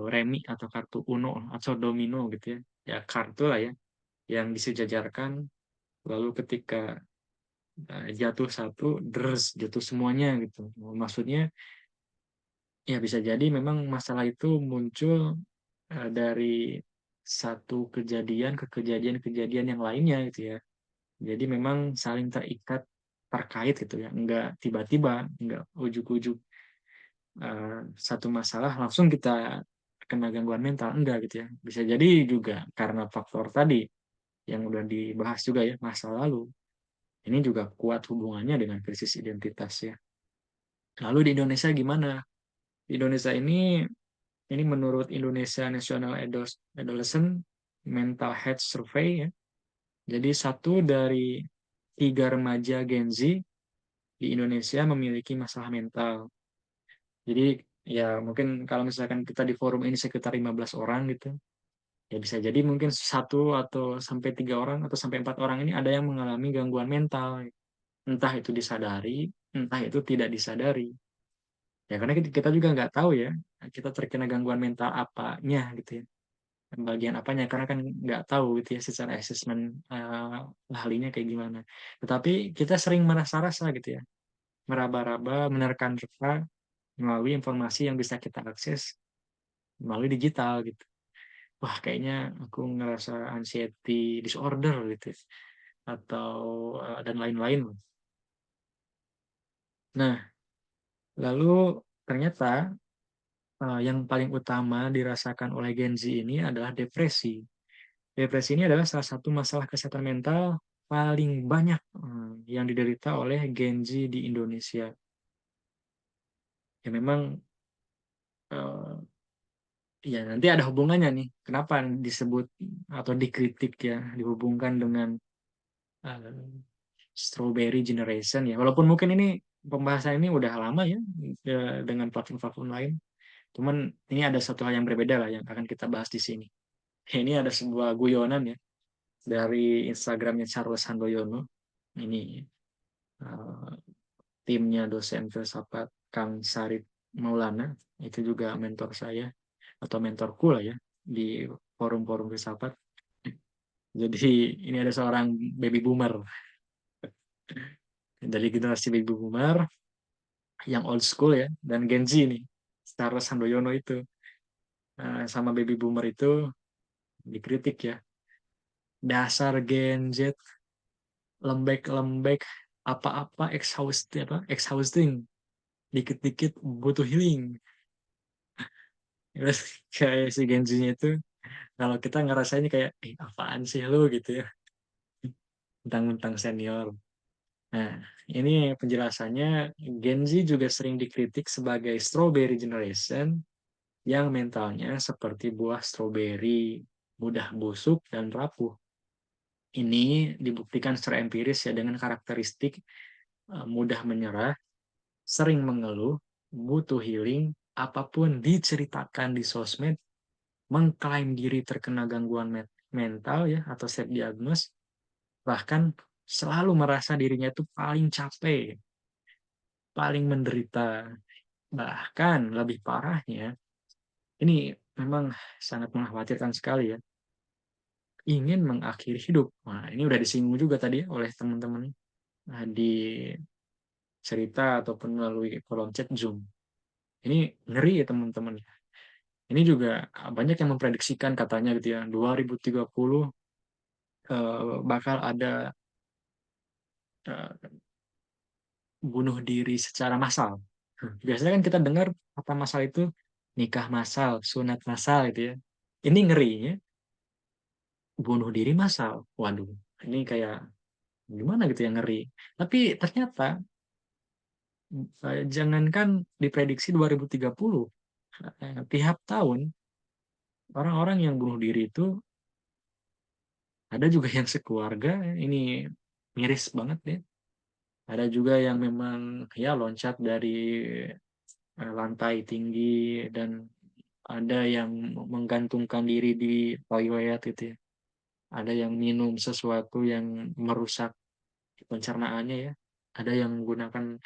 remi atau kartu uno atau domino gitu ya. Ya kartu lah ya yang disejajarkan lalu ketika jatuh satu, jatuh semuanya gitu. Maksudnya ya bisa jadi memang masalah itu muncul dari satu kejadian ke kejadian-kejadian yang lainnya gitu ya. Jadi memang saling terikat, terkait gitu ya. Enggak tiba-tiba, enggak ujuk-ujuk satu masalah langsung kita kena gangguan mental, enggak gitu ya. Bisa jadi juga karena faktor tadi yang udah dibahas juga ya, masa lalu. Ini juga kuat hubungannya dengan krisis identitas ya. Lalu di Indonesia gimana? Di Indonesia ini menurut Indonesia National Adolescent Mental Health Survey ya. Jadi satu dari tiga remaja Gen Z di Indonesia memiliki masalah mental. Jadi ya mungkin kalau misalkan kita di forum ini sekitar 15 orang gitu, ya bisa jadi mungkin satu atau sampai tiga orang atau sampai empat orang ini ada yang mengalami gangguan mental. Entah itu disadari, entah itu tidak disadari. Ya karena kita juga nggak tahu ya, kita terkena gangguan mental apanya gitu ya. Bagian apanya, karena kan nggak tahu gitu ya secara asesmen ahlinya kayak gimana. Tetapi kita sering merasa-rasa gitu ya, meraba-raba, menerka-nerka melalui informasi yang bisa kita akses melalui digital gitu. Wah, kayaknya aku ngerasa anxiety disorder gitu ya, atau dan lain-lain. Nah, lalu ternyata yang paling utama dirasakan oleh Gen Z ini adalah depresi. Depresi ini adalah salah satu masalah kesehatan mental paling banyak yang diderita oleh Gen Z di Indonesia. Ya memang ya nanti ada hubungannya nih. Kenapa disebut atau dikritik ya, dihubungkan dengan eh, Strawberry Generation ya. Walaupun mungkin ini pembahasan ini udah lama ya dengan platform-platform lain. Cuman ini ada satu hal yang berbeda lah yang akan kita bahas di sini. Ini ada sebuah guyonan ya dari Instagramnya Charles Handoyono. Ini eh, timnya dosen filsafat Kang Sarip Maulana. Itu juga mentor saya atau mentorku lah ya di forum-forum filsafat. Jadi ini ada seorang baby boomer dari generasi baby boomer yang old school ya dan Gen Z nih. Charles Handoyono itu sama baby boomer itu dikritik ya. Dasar Gen Z lembek-lembek apa-apa exhausting dikit-dikit butuh healing. Terus kayak si Gen Z-nya itu kalau kita ngerasainnya kayak apaan sih lu gitu ya, tentang senior. Nah, ini penjelasannya Gen Z juga sering dikritik sebagai strawberry generation yang mentalnya seperti buah stroberi, mudah busuk dan rapuh. Ini dibuktikan secara empiris ya dengan karakteristik mudah menyerah, sering mengeluh, butuh healing, apapun diceritakan di sosmed, mengklaim diri terkena gangguan mental ya atau self diagnose, bahkan selalu merasa dirinya itu paling capek, paling menderita. Bahkan lebih parahnya, ini memang sangat mengkhawatirkan sekali ya, ingin mengakhiri hidup. Nah, ini udah disinggung juga tadi ya oleh teman-teman di cerita ataupun melalui kolom chat Zoom. Ini ngeri ya teman-teman. Ini juga banyak yang memprediksikan katanya gitu ya, 2030 bakal ada eh, bunuh diri secara massal. Biasanya kan kita dengar kata massal itu nikah massal, sunat massal gitu ya. Ini ngerinya bunuh diri massal. Waduh, ini kayak gimana gitu yang ngeri. Tapi ternyata jangankan diprediksi 2030, tiap tahun orang-orang yang bunuh diri itu ada juga yang sekeluarga ini miris banget ya. Ada juga yang memang ya loncat dari lantai tinggi dan ada yang menggantungkan diri di toilet gitu ya. ada yang minum sesuatu yang merusak pencernaannya ya, ada yang menggunakan,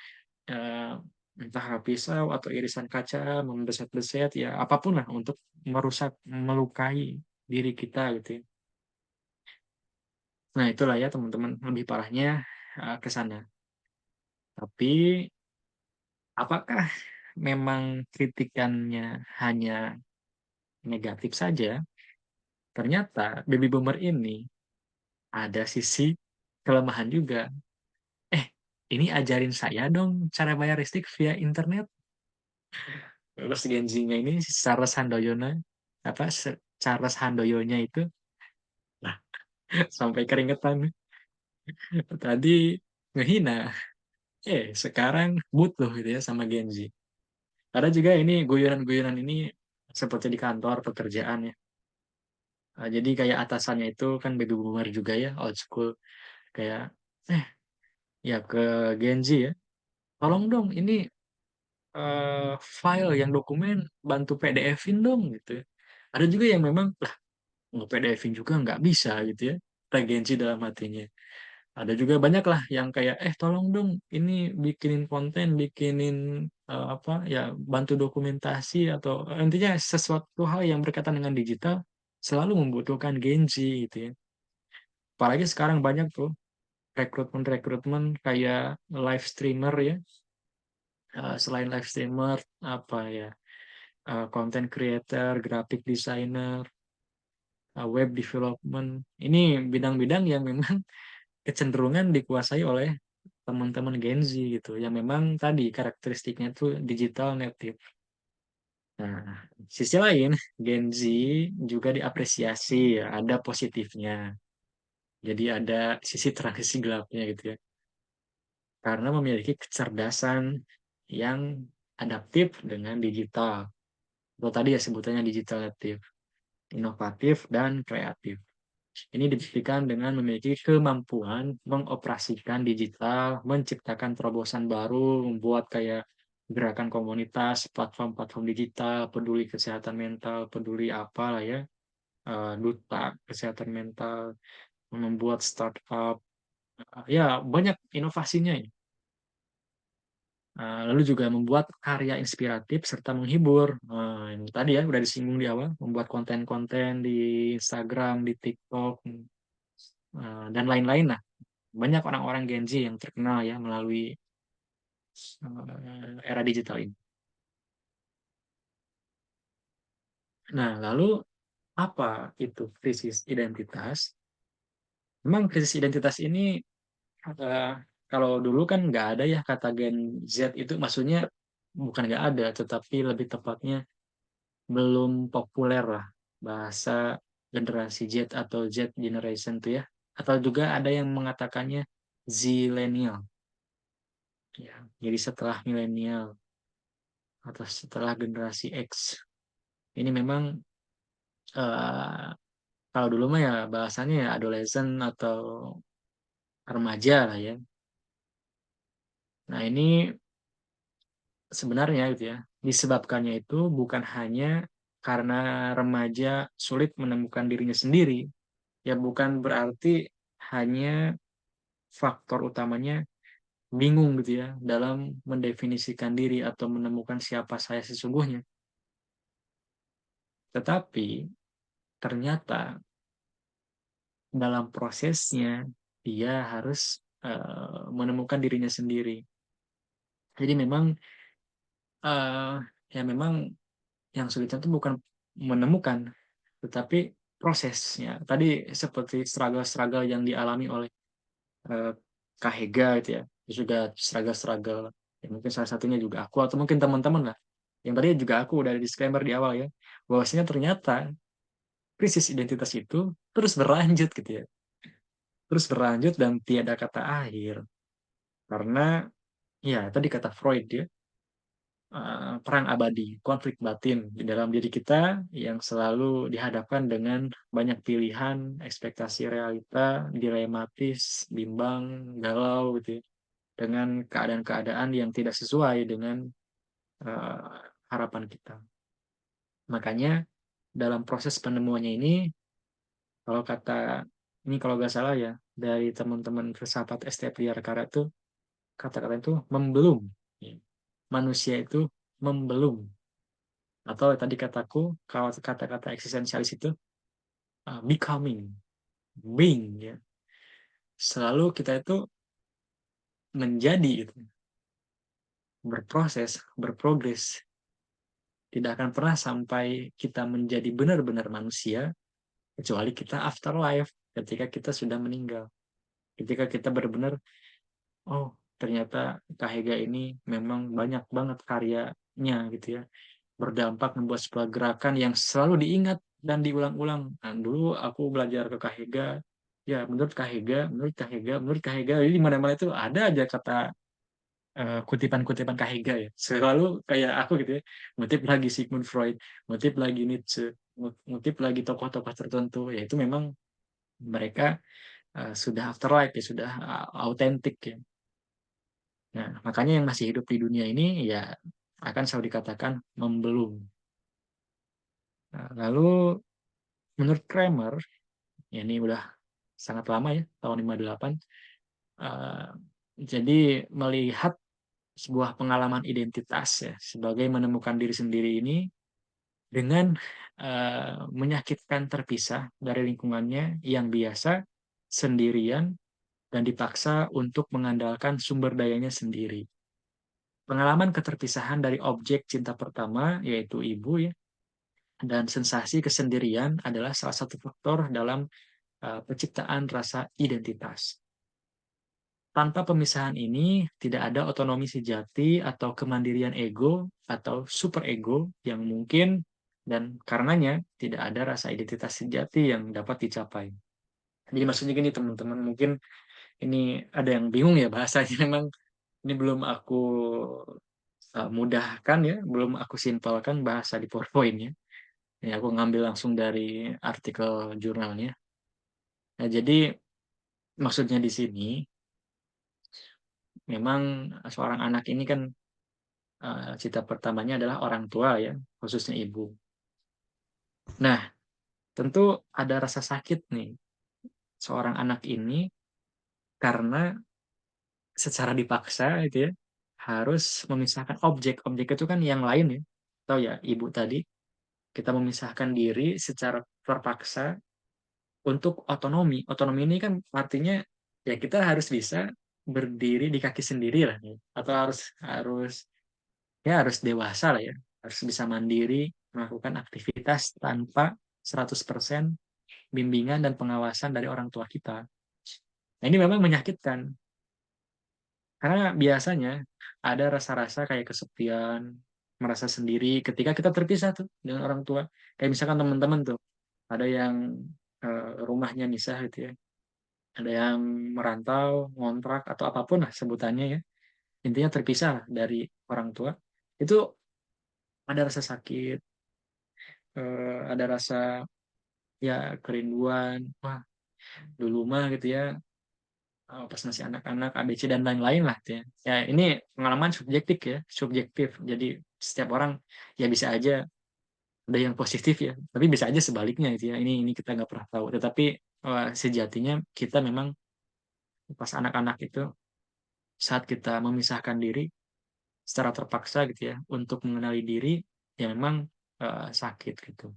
eee, entah pisau atau irisan kaca, membeset-beset, ya apapun lah untuk merusak, melukai diri kita gitu ya. Nah itulah ya teman-teman, lebih parahnya, ke sana. Tapi apakah memang kritikannya hanya negatif saja? Ternyata baby boomer ini ada sisi kelemahan juga. "Eh, ini ajarin saya dong cara bayar listrik via internet." Terus Gen Z-nya ini si Charles Handoyono, Charles Handoyonya itu, nah sampai keringetan, tadi ngehina, sekarang butuh gitu ya sama Gen Z. Ada juga ini guyonan-guyonan ini seperti di kantor pekerjaan ya. Jadi kayak atasannya itu kan baby boomer juga ya, old school. Kayak, "Eh, ya ke Gen Z ya, tolong dong ini, file yang dokumen bantu PDF-in dong," gitu ya. Ada juga yang memang, "Lah, nge-PDF-in juga nggak bisa," gitu ya, kata Gen Z dalam hatinya. Ada juga banyak lah yang kayak, tolong dong ini bikinin konten, bikinin, apa, ya bantu dokumentasi," atau intinya sesuatu hal yang berkaitan dengan digital selalu membutuhkan Gen Z gitu ya. Apalagi sekarang banyak tuh rekrutmen-rekrutmen kayak live streamer ya, selain live streamer, apa ya, content creator, graphic designer, web development. Ini bidang-bidang yang memang kecenderungan dikuasai oleh teman-teman Gen Z gitu, yang memang tadi karakteristiknya tuh digital native. Nah, sisi lain Gen Z juga diapresiasi ya, ada positifnya. Jadi ada sisi terang, sisi gelapnya gitu ya. Karena memiliki kecerdasan yang adaptif dengan digital. Atau tadi ya sebutannya digital native, inovatif dan kreatif. Ini dibuktikan dengan memiliki kemampuan mengoperasikan digital, menciptakan terobosan baru, membuat kayak gerakan komunitas, platform-platform digital, peduli kesehatan mental, peduli apalah ya, duta kesehatan mental, membuat startup, ya banyak inovasinya ya. Lalu juga membuat karya inspiratif serta menghibur. Yang tadi ya udah disinggung di awal, membuat konten-konten di Instagram, di TikTok, dan lain-lain lah. Banyak orang-orang Gen Z yang terkenal ya melalui era digital ini. Nah, lalu apa itu krisis identitas? Memang krisis identitas ini, eh, kalau dulu kan nggak ada ya kata Gen Z itu, maksudnya bukan nggak ada, tetapi lebih tepatnya belum populer lah bahasa generasi Z atau Z generation tuh ya. Atau juga ada yang mengatakannya Zillennial. Ya, jadi setelah milenial atau setelah generasi X. Ini memang, eh, kalau dulu mah ya bahasanya ya adolescent atau remaja lah ya. Nah ini sebenarnya gitu ya, disebabkannya itu bukan hanya karena remaja sulit menemukan dirinya sendiri, ya bukan berarti hanya faktor utamanya bingung gitu ya dalam mendefinisikan diri atau menemukan siapa saya sesungguhnya. Tetapi ternyata dalam prosesnya dia harus, menemukan dirinya sendiri. Jadi memang, eee, ya memang yang sulitnya itu bukan menemukan, tetapi prosesnya. Tadi seperti struggle-struggle yang dialami oleh, eee, Kak Hega gitu ya, terus juga struggle-struggle, ya mungkin salah satunya juga aku atau mungkin teman-teman lah, yang tadi juga aku udah ada disclaimer di awal ya, bahwasanya ternyata krisis identitas itu terus berlanjut gitu ya, terus berlanjut dan tiada kata akhir. Karena ya tadi kata Freud ya, perang abadi, konflik batin di dalam diri kita yang selalu dihadapkan dengan banyak pilihan, ekspektasi realita, dilematis, bimbang, galau gitu ya, dengan keadaan-keadaan yang tidak sesuai dengan, eee, harapan kita. Makanya dalam proses penemuannya ini, kalau kata Ini kalau nggak salah ya, dari teman-teman filsafat ST Priyarkara tuh, kata-kata itu membelum. Ya. Manusia itu membelum. Atau tadi kataku, kalau kata-kata eksistensialis itu becoming, being. Ya. Selalu kita itu menjadi, itu, berproses, berprogres. Tidak akan pernah sampai kita menjadi benar-benar manusia, kecuali kita afterlife, ketika kita sudah meninggal. Ketika kita benar-benar, oh ternyata Kak Hega ini memang banyak banget karyanya gitu ya, berdampak membuat sebuah gerakan yang selalu diingat dan diulang-ulang. Nah, dulu aku belajar ke Kak Hega, ya menurut Kak Hega, menurut Kak Hega, menurut Kak Hega, jadi di mana-mana itu ada aja kata kutipan-kutipan Kak Hega ya. Selalu kayak aku gitu ya, ngutip lagi Sigmund Freud, ngutip lagi Nietzsche, ngutip lagi tokoh-tokoh tertentu, ya itu memang mereka sudah afterlife ya, sudah autentik ya. Nah, makanya yang masih hidup di dunia ini ya akan selalu dikatakan membelum. Nah, lalu menurut Kramer, ya ini udah sangat lama ya, tahun 58. eh, jadi melihat sebuah pengalaman identitas ya sebagai menemukan diri sendiri ini dengan menyakitkan terpisah dari lingkungannya yang biasa, sendirian, dan dipaksa untuk mengandalkan sumber dayanya sendiri. Pengalaman keterpisahan dari objek cinta pertama, yaitu ibu ya, dan sensasi kesendirian adalah salah satu faktor dalam penciptaan rasa identitas. Tanpa pemisahan ini, tidak ada otonomi sejati atau kemandirian ego atau superego yang mungkin, dan karenanya tidak ada rasa identitas sejati yang dapat dicapai. Jadi maksudnya gini teman-teman, mungkin ini ada yang bingung ya bahasanya, memang ini belum aku mudahkan ya, belum aku simpelkan bahasa di PowerPoint ya. Ini aku ngambil langsung dari artikel jurnalnya. Nah, jadi maksudnya di sini memang seorang anak ini kan cita pertamanya adalah orang tua ya, khususnya ibu. Nah, tentu ada rasa sakit nih seorang anak ini karena secara dipaksa gitu ya harus memisahkan objek. Objek itu kan yang lain ya. Atau ya ibu tadi, kita memisahkan diri secara terpaksa untuk otonomi. Otonomi ini kan artinya ya kita harus bisa berdiri di kaki sendiri lah ya. Atau harus harus ya harus dewasa lah ya. Harus bisa mandiri melakukan aktivitas tanpa 100% bimbingan dan pengawasan dari orang tua kita. Nah, ini memang menyakitkan karena biasanya ada rasa-rasa kayak kesepian, merasa sendiri ketika kita terpisah tuh dengan orang tua. Kayak misalkan teman-teman tuh, ada yang rumahnya misah gitu ya, ada yang merantau, ngontrak atau apapun lah sebutannya ya. Intinya terpisah dari orang tua. Itu ada rasa sakit, ada rasa ya kerinduan. Wah, dulu mah gitu ya, pas masih anak-anak ABC dan lain-lain lah gitu ya. Ya ini pengalaman subjektif ya, subjektif. Jadi setiap orang ya bisa aja ada yang positif ya, tapi bisa aja sebaliknya gitu ya. Ini kita nggak pernah tahu. Tetapi sejatinya kita memang pas anak-anak itu saat kita memisahkan diri secara terpaksa gitu ya untuk mengenali diri ya memang sakit gitu.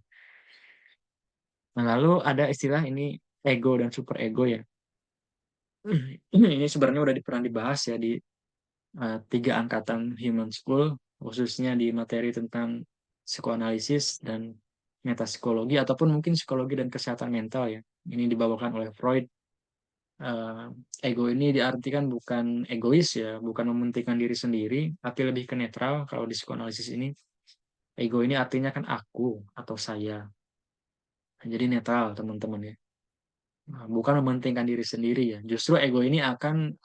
Nah, lalu ada istilah ini ego dan super ego ya. Ini sebenarnya udah pernah dibahas ya di tiga angkatan Human School, khususnya di materi tentang psikoanalisis dan metapsikologi, ataupun mungkin psikologi dan kesehatan mental ya. Ini dibawakan oleh Freud. Eh, Ego ini diartikan bukan egois ya, bukan mementingkan diri sendiri, tapi lebih ke netral kalau di psikoanalisis ini. Ego ini artinya kan aku atau saya. Jadi netral teman-teman ya. Nah, bukan mementingkan diri sendiri ya. Justru ego ini akan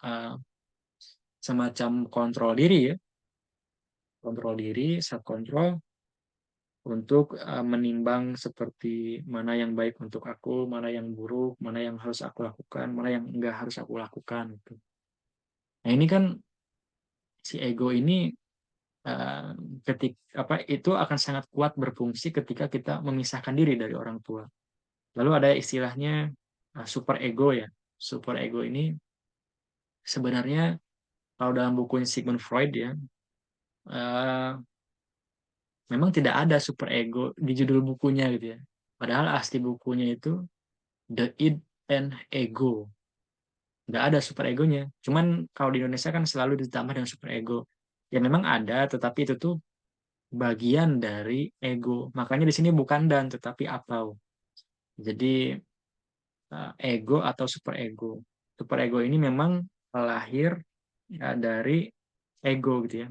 semacam kontrol diri ya, kontrol diri, self control untuk menimbang seperti mana yang baik untuk aku, mana yang buruk, mana yang harus aku lakukan, mana yang enggak harus aku lakukan gitu. Nah, ini kan si ego ini eh, ketik apa itu akan sangat kuat berfungsi ketika kita memisahkan diri dari orang tua. Lalu ada istilahnya super ego ya. Super ego ini sebenarnya kalau dalam buku Sigmund Freud ya, eh, memang tidak ada super ego di judul bukunya gitu ya. Padahal asli bukunya itu The Id and Ego. Nggak ada super egonya. Cuman kalau di Indonesia kan selalu ditambah dengan super ego. Ya memang ada, tetapi itu tuh bagian dari ego. Makanya di sini bukan dan, tetapi atau. Jadi ego atau super ego. Super ego ini memang lahir ya, dari ego gitu ya.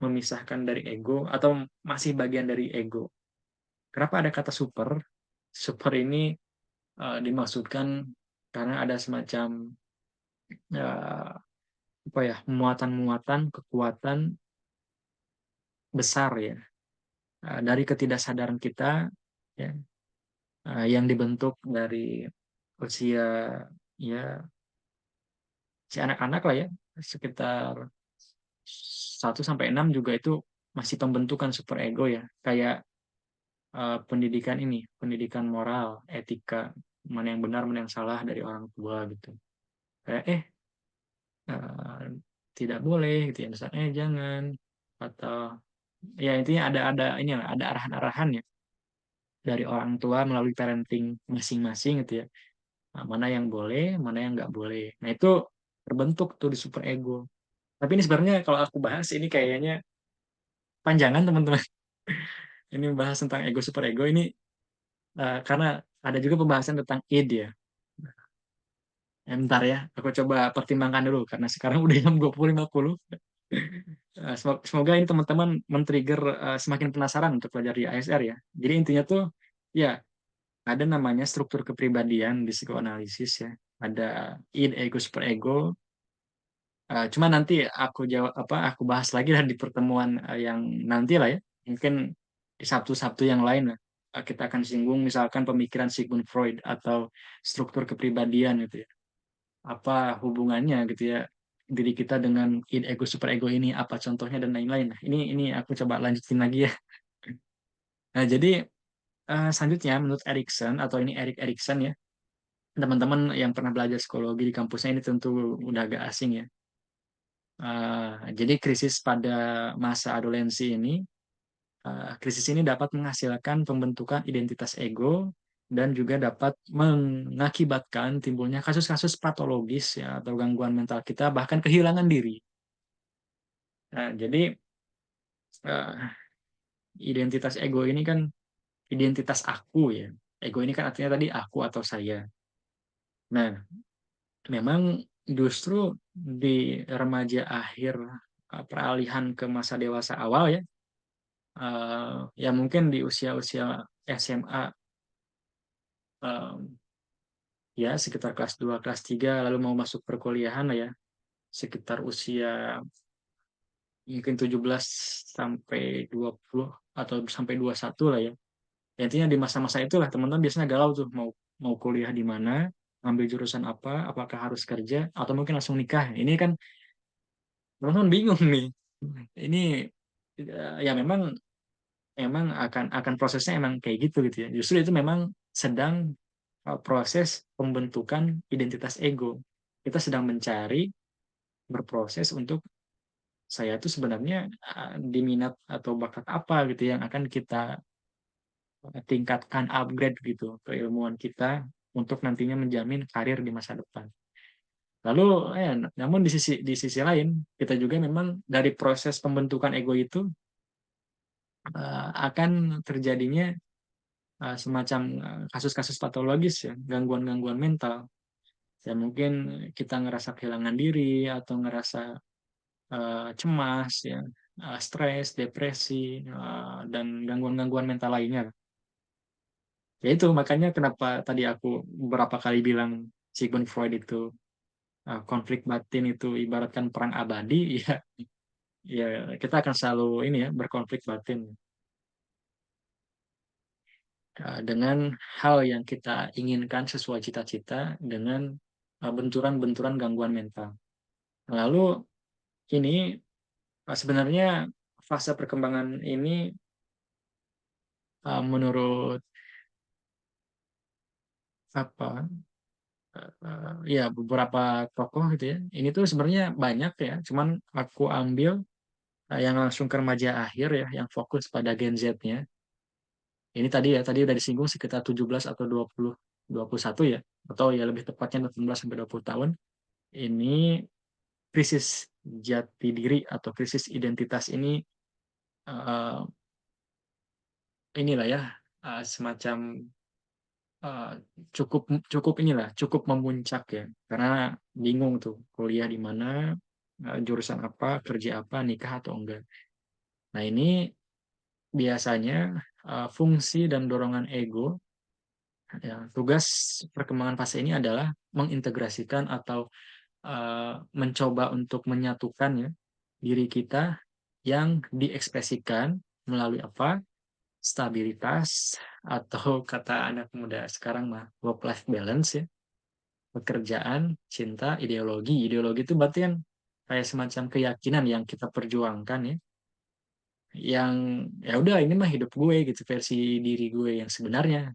Memisahkan dari ego atau masih bagian dari ego. Kenapa ada kata super? Super ini dimaksudkan karena ada semacam eh, apa ya, muatan-muatan kekuatan besar ya, dari ketidaksadaran kita ya, yang dibentuk dari usia ya si anak-anak lah ya, sekitar 1 sampai 6 juga itu masih pembentukan super ego ya, kayak pendidikan ini, pendidikan moral, etika, mana yang benar, mana yang salah dari orang tua gitu. Kayak eh, tidak boleh gitu ya, misalnya jangan, atau ya intinya ada ini lah, ada arahan-arahan ya dari orang tua melalui parenting masing-masing gitu ya. Nah, mana yang boleh, mana yang nggak boleh. Nah itu terbentuk tuh di super ego. Tapi ini sebenarnya kalau aku bahas ini kayaknya panjangan teman-teman. Ini bahas tentang ego super ego ini karena ada juga pembahasan tentang id ya. Bentar ya, aku coba pertimbangkan dulu karena sekarang udah jam 20.50. Semoga ini teman-teman men-trigger semakin penasaran untuk belajar di ASR ya. Jadi intinya tuh ya ada namanya struktur kepribadian di psikoanalisis ya. Ada id, ego, super ego. Cuma nanti aku jawab apa aku bahas lagi lah di pertemuan yang nanti lah ya. Mungkin di Sabtu-Sabtu yang lain lah. Kita akan singgung misalkan pemikiran Sigmund Freud atau struktur kepribadian gitu ya. Apa hubungannya gitu ya diri kita dengan id, ego, super ego ini, apa contohnya dan lain-lain. Nah, ini aku coba lanjutin lagi ya. Nah, jadi selanjutnya menurut Erikson atau ini Erik Erikson ya, teman-teman yang pernah belajar psikologi di kampusnya ini tentu udah agak asing ya. Jadi krisis pada masa adolensi ini, krisis ini dapat menghasilkan pembentukan identitas ego dan juga dapat mengakibatkan timbulnya kasus-kasus patologis ya atau gangguan mental kita bahkan kehilangan diri. Nah, jadi eh, identitas ego ini kan identitas aku ya. Ego ini kan artinya tadi aku atau saya. Nah, memang justru di remaja akhir peralihan ke masa dewasa awal ya, ya mungkin di usia-usia SMA ya sekitar kelas 2 kelas 3 lalu mau masuk perkuliahan lah ya, sekitar usia mungkin 17 sampai 20 atau sampai 21 lah ya. Ya, intinya di masa-masa itulah teman-teman biasanya galau tuh mau mau kuliah di mana, ambil jurusan apa, apakah harus kerja atau mungkin langsung nikah. Ini kan teman-teman bingung nih. Ini ya memang emang akan prosesnya emang kayak gitu ya. Justru itu memang sedang proses pembentukan identitas ego. Kita sedang mencari berproses untuk saya tuh sebenarnya diminat atau bakat apa gitu yang akan kita tingkatkan upgrade gitu keilmuan kita untuk nantinya menjamin karir di masa depan. Lalu, namun di sisi lain kita juga memang dari proses pembentukan ego itu akan terjadinya semacam kasus-kasus patologis ya, gangguan-gangguan mental. Ya mungkin kita ngerasa kehilangan diri atau ngerasa cemas ya, stres, depresi dan gangguan-gangguan mental lainnya. Ya itu makanya kenapa tadi aku beberapa kali bilang Sigmund Freud itu konflik batin itu ibaratkan perang abadi ya, ya kita akan selalu ini ya berkonflik batin dengan hal yang kita inginkan sesuai cita-cita dengan benturan-benturan gangguan mental. Lalu ini sebenarnya fase perkembangan ini menurut apa ya beberapa tokoh gitu ya. Ini tuh sebenarnya banyak ya, cuman aku ambil yang langsung ke remaja akhir ya, yang fokus pada Gen Z-nya. Ini tadi ya, tadi udah disinggung sekitar 17 atau 21 ya, atau ya lebih tepatnya 18 sampai 20 tahun. Ini krisis jati diri atau krisis identitas ini eh, inilah ya, semacam eh, cukup cukup inilah cukup memuncak ya, karena bingung tuh kuliah di mana, jurusan apa, kerja apa, nikah atau enggak. Nah ini biasanya fungsi dan dorongan ego ya, tugas perkembangan fase ini adalah mengintegrasikan atau mencoba untuk menyatukan ya diri kita yang diekspresikan melalui apa? Stabilitas atau kata anak muda sekarang mah work life balance ya, pekerjaan, cinta, ideologi. Ideologi itu berarti kan kayak semacam keyakinan yang kita perjuangkan ya, yang ya udah ini mah hidup gue gitu, versi diri gue yang sebenarnya.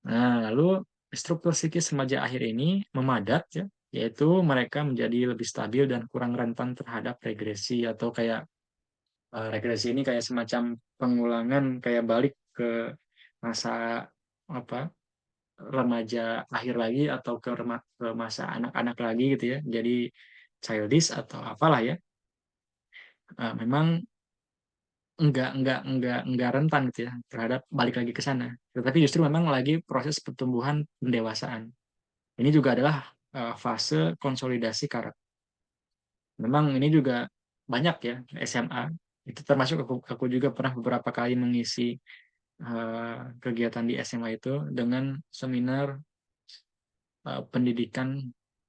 Nah, lalu struktur psikis remaja akhir ini memadat ya, yaitu mereka menjadi lebih stabil dan kurang rentan terhadap regresi atau kayak regresi ini kayak semacam pengulangan kayak balik ke masa apa remaja akhir lagi atau ke masa anak-anak lagi gitu ya. Jadi childish atau apalah ya. Memang enggak rentan gitu ya terhadap balik lagi ke sana. Tetapi justru memang lagi proses pertumbuhan pendewasaan. Ini juga adalah fase konsolidasi karakter. Memang ini juga banyak ya SMA. Itu termasuk aku juga pernah beberapa kali mengisi kegiatan di SMA itu dengan seminar pendidikan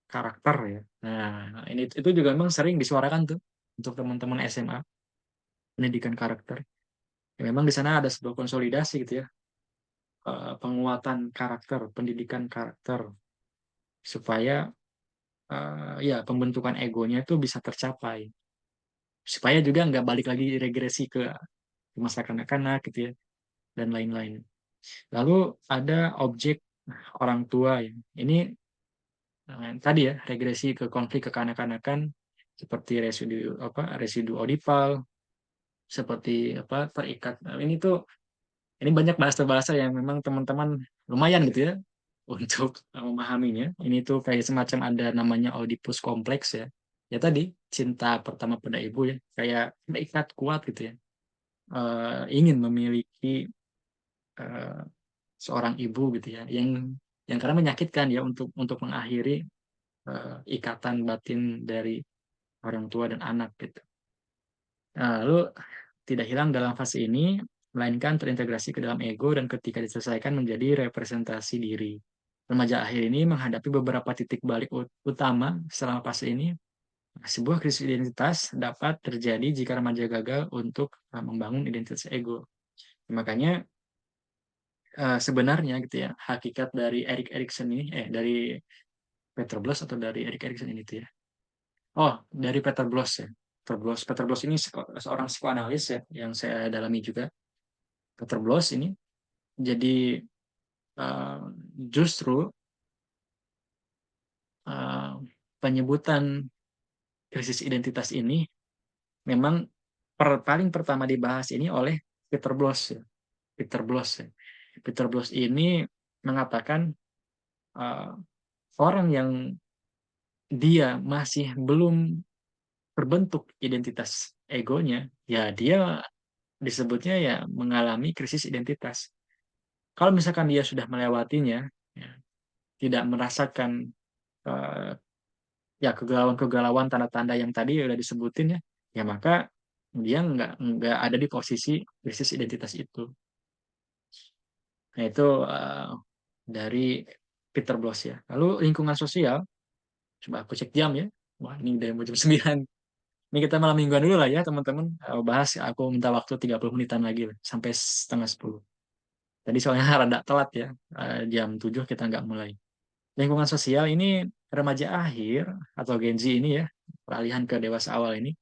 karakter ya. Nah, ini itu juga memang sering disuarakan tuh untuk teman-teman SMA, pendidikan karakter. Ya, memang di sana ada sebuah konsolidasi gitu ya, penguatan karakter, pendidikan karakter supaya ya pembentukan egonya itu bisa tercapai. Supaya juga nggak balik lagi regresi ke masa kanak-kanak gitu ya dan lain-lain. Lalu ada objek orang tua ya. Ini tadi ya regresi ke konflik kekanak-kanakan seperti residu odipal, seperti apa terikat. Nah, ini banyak bahasa-bahasa yang memang teman-teman lumayan gitu ya untuk memahaminya. Ini tuh kayak semacam ada namanya Oedipus kompleks ya. Ya tadi cinta pertama pada ibu ya, kayak terikat kuat gitu ya. Ingin memiliki eh, seorang ibu gitu ya, yang karena menyakitkan ya untuk mengakhiri ikatan batin dari orang tua dan anak gitu. Nah, lalu tidak hilang dalam fase ini, melainkan terintegrasi ke dalam ego dan ketika diselesaikan menjadi representasi diri. Remaja akhir ini menghadapi beberapa titik balik utama selama fase ini. Sebuah krisis identitas dapat terjadi jika remaja gagal untuk membangun identitas ego. Makanya sebenarnya gitu ya, hakikat dari Erik Erikson ini, dari Peter Bloss atau dari Erik Erikson ini tuh ya. Oh, dari Peter Bloss ya. Peter Bloss ini seorang psikoanalis ya, yang saya dalami juga. Peter Bloss ini jadi eh, justru eh, penyebutan krisis identitas ini memang paling pertama dibahas ini oleh Peter Bloss ya. Peter Bloss ya. Peter Bloss ini mengatakan eh, orang yang dia masih belum terbentuk identitas egonya, ya dia disebutnya ya mengalami krisis identitas. Kalau misalkan dia sudah melewatinya, ya, tidak merasakan eh, ya kegalauan-kegalauan tanda-tanda yang tadi udah disebutin ya, ya maka dia nggak ada di posisi krisis identitas itu. Nah itu dari Peter Bloss ya. Lalu lingkungan sosial, coba aku cek jam ya. Wah ini udah mau jam 9. Ini kita malam mingguan dulu lah ya teman-teman. Bahas aku minta waktu 30 menitan lagi lah, sampai setengah 10. Tadi soalnya rada telat ya. Jam 7 kita nggak mulai. Lingkungan sosial ini remaja akhir atau Gen Z ini ya, peralihan ke dewasa awal ini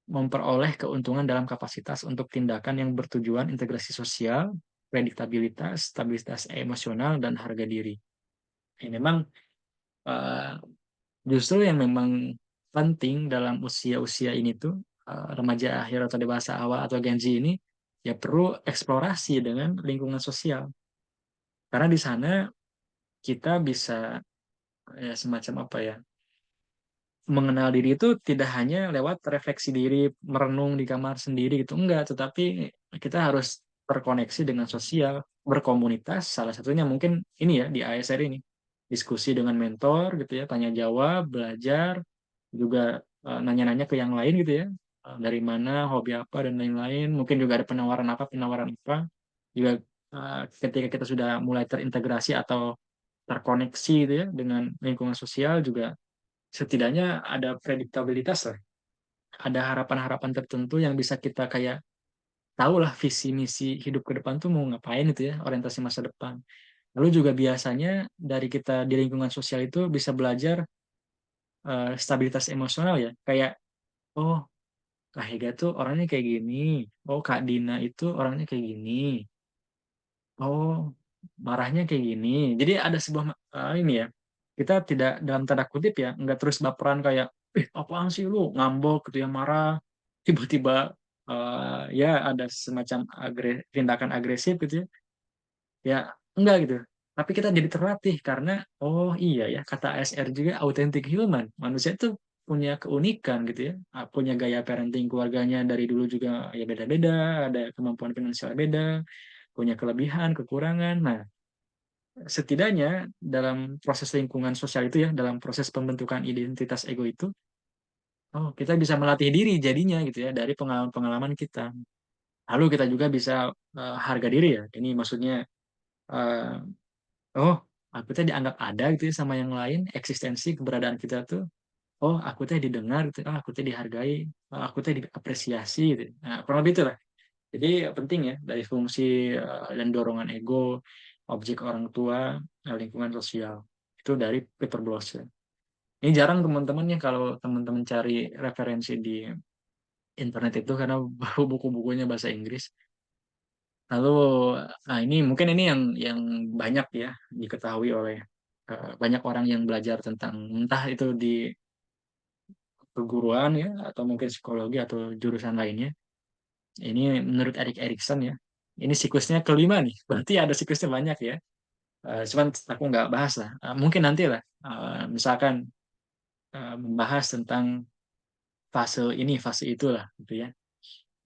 memperoleh keuntungan dalam kapasitas untuk tindakan yang bertujuan integrasi sosial, prediktabilitas, stabilitas emosional, dan harga diri. Ini memang eh, justru yang memang penting dalam usia-usia ini tuh, remaja akhir atau dewasa awal atau Gen Z ini, ya perlu eksplorasi dengan lingkungan sosial. Karena di sana kita bisa, ya semacam apa ya, mengenal diri itu tidak hanya lewat refleksi diri, merenung di kamar sendiri gitu, enggak, tetapi kita harus terkoneksi dengan sosial, berkomunitas, salah satunya mungkin ini ya, di ASR ini. Diskusi dengan mentor gitu ya, tanya jawab, belajar, juga nanya-nanya ke yang lain gitu ya. Dari mana, hobi apa, dan lain-lain. Mungkin juga ada penawaran apa. Juga ketika kita sudah mulai terintegrasi atau terkoneksi gitu ya dengan lingkungan sosial, juga setidaknya ada prediktabilitas lah. Ada harapan-harapan tertentu yang bisa kita kayak tahu lah visi misi hidup ke depan tuh mau ngapain itu ya, orientasi masa depan. Lalu juga biasanya dari kita di lingkungan sosial itu bisa belajar stabilitas emosional ya. Kayak, oh Kak Hega tuh orangnya kayak gini. Oh Kak Dina itu orangnya kayak gini. Oh, marahnya kayak gini. Jadi ada sebuah ini ya. Kita tidak dalam tanda kutip ya, nggak terus baperan kayak, apaan sih lu ngambek gitu ya, marah. Tiba-tiba ya ada semacam tindakan agresif gitu ya. Ya enggak gitu. Tapi kita jadi terlatih karena oh iya ya, kata ASR juga authentic human. Manusia itu punya keunikan gitu ya. Punya gaya parenting keluarganya dari dulu juga ya beda-beda, ada kemampuan finansial beda, punya kelebihan, kekurangan. Nah, setidaknya dalam proses lingkungan sosial itu ya, dalam proses pembentukan identitas ego itu, oh kita bisa melatih diri jadinya gitu ya dari pengalaman-pengalaman kita. Lalu kita juga bisa harga diri ya. Ini maksudnya eh, oh aku teh dianggap ada gitu ya sama yang lain, eksistensi keberadaan kita tuh. Oh aku teh didengar gitu, aku teh dihargai, aku teh diapresiasi gitu. Nah, kurang lebih itu lah. Jadi penting ya dari fungsi dan dorongan ego, objek orang tua, lingkungan sosial. Itu dari Peter Bloss ya. Ini jarang teman-teman ya kalau teman-teman cari referensi di internet itu karena buku-bukunya bahasa Inggris. Lalu, nah ini mungkin ini yang banyak ya diketahui oleh banyak orang yang belajar tentang entah itu di perguruan ya atau mungkin psikologi atau jurusan lainnya. Ini menurut Erik Erikson ya. Ini siklusnya kelima nih. Berarti ada siklusnya banyak ya. Cuman aku nggak bahas lah. Mungkin nanti lah. Misalkan membahas tentang fase ini, fase itulah, gitu ya.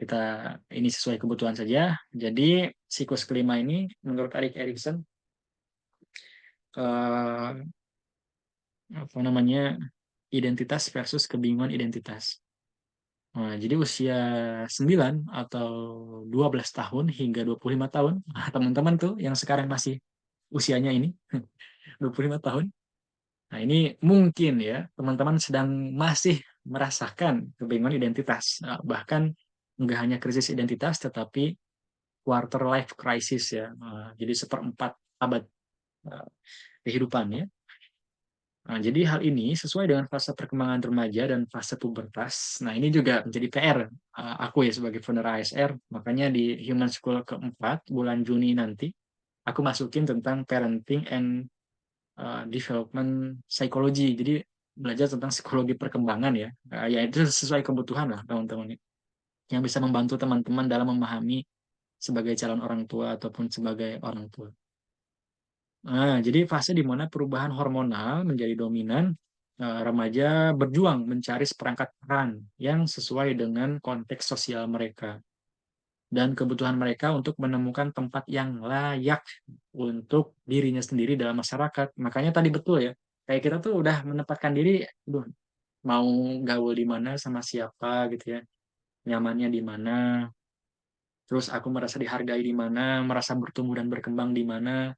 Kita ini sesuai kebutuhan saja. Jadi siklus kelima ini menurut Erik Erikson eh, apa namanya identitas versus kebingungan identitas. Nah, jadi usia 9 atau 12 tahun hingga 25 tahun, nah, teman-teman tuh yang sekarang masih usianya ini 25 tahun. Nah, ini mungkin ya teman-teman sedang masih merasakan kebingungan identitas. Nah, bahkan nggak hanya krisis identitas tetapi quarter life crisis ya. Jadi seperempat abad uh, kehidupan ya. Nah, jadi hal ini sesuai dengan fase perkembangan remaja dan fase pubertas. Nah, ini juga menjadi PR aku ya sebagai founder ASR. Makanya di Human School keempat bulan Juni nanti, aku masukin tentang parenting and development psychology. Jadi belajar tentang psikologi perkembangan ya. Ya itu sesuai kebutuhan lah teman-teman. Yang bisa membantu teman-teman dalam memahami sebagai calon orang tua ataupun sebagai orang tua. Nah, jadi fase di mana perubahan hormonal menjadi dominan, remaja berjuang mencari seperangkat peran yang sesuai dengan konteks sosial mereka dan kebutuhan mereka untuk menemukan tempat yang layak untuk dirinya sendiri dalam masyarakat. Makanya tadi betul ya, kayak kita tuh udah menempatkan diri, aduh, mau gaul di mana sama siapa gitu ya, nyamannya di mana, terus aku merasa dihargai di mana, merasa bertumbuh dan berkembang di mana.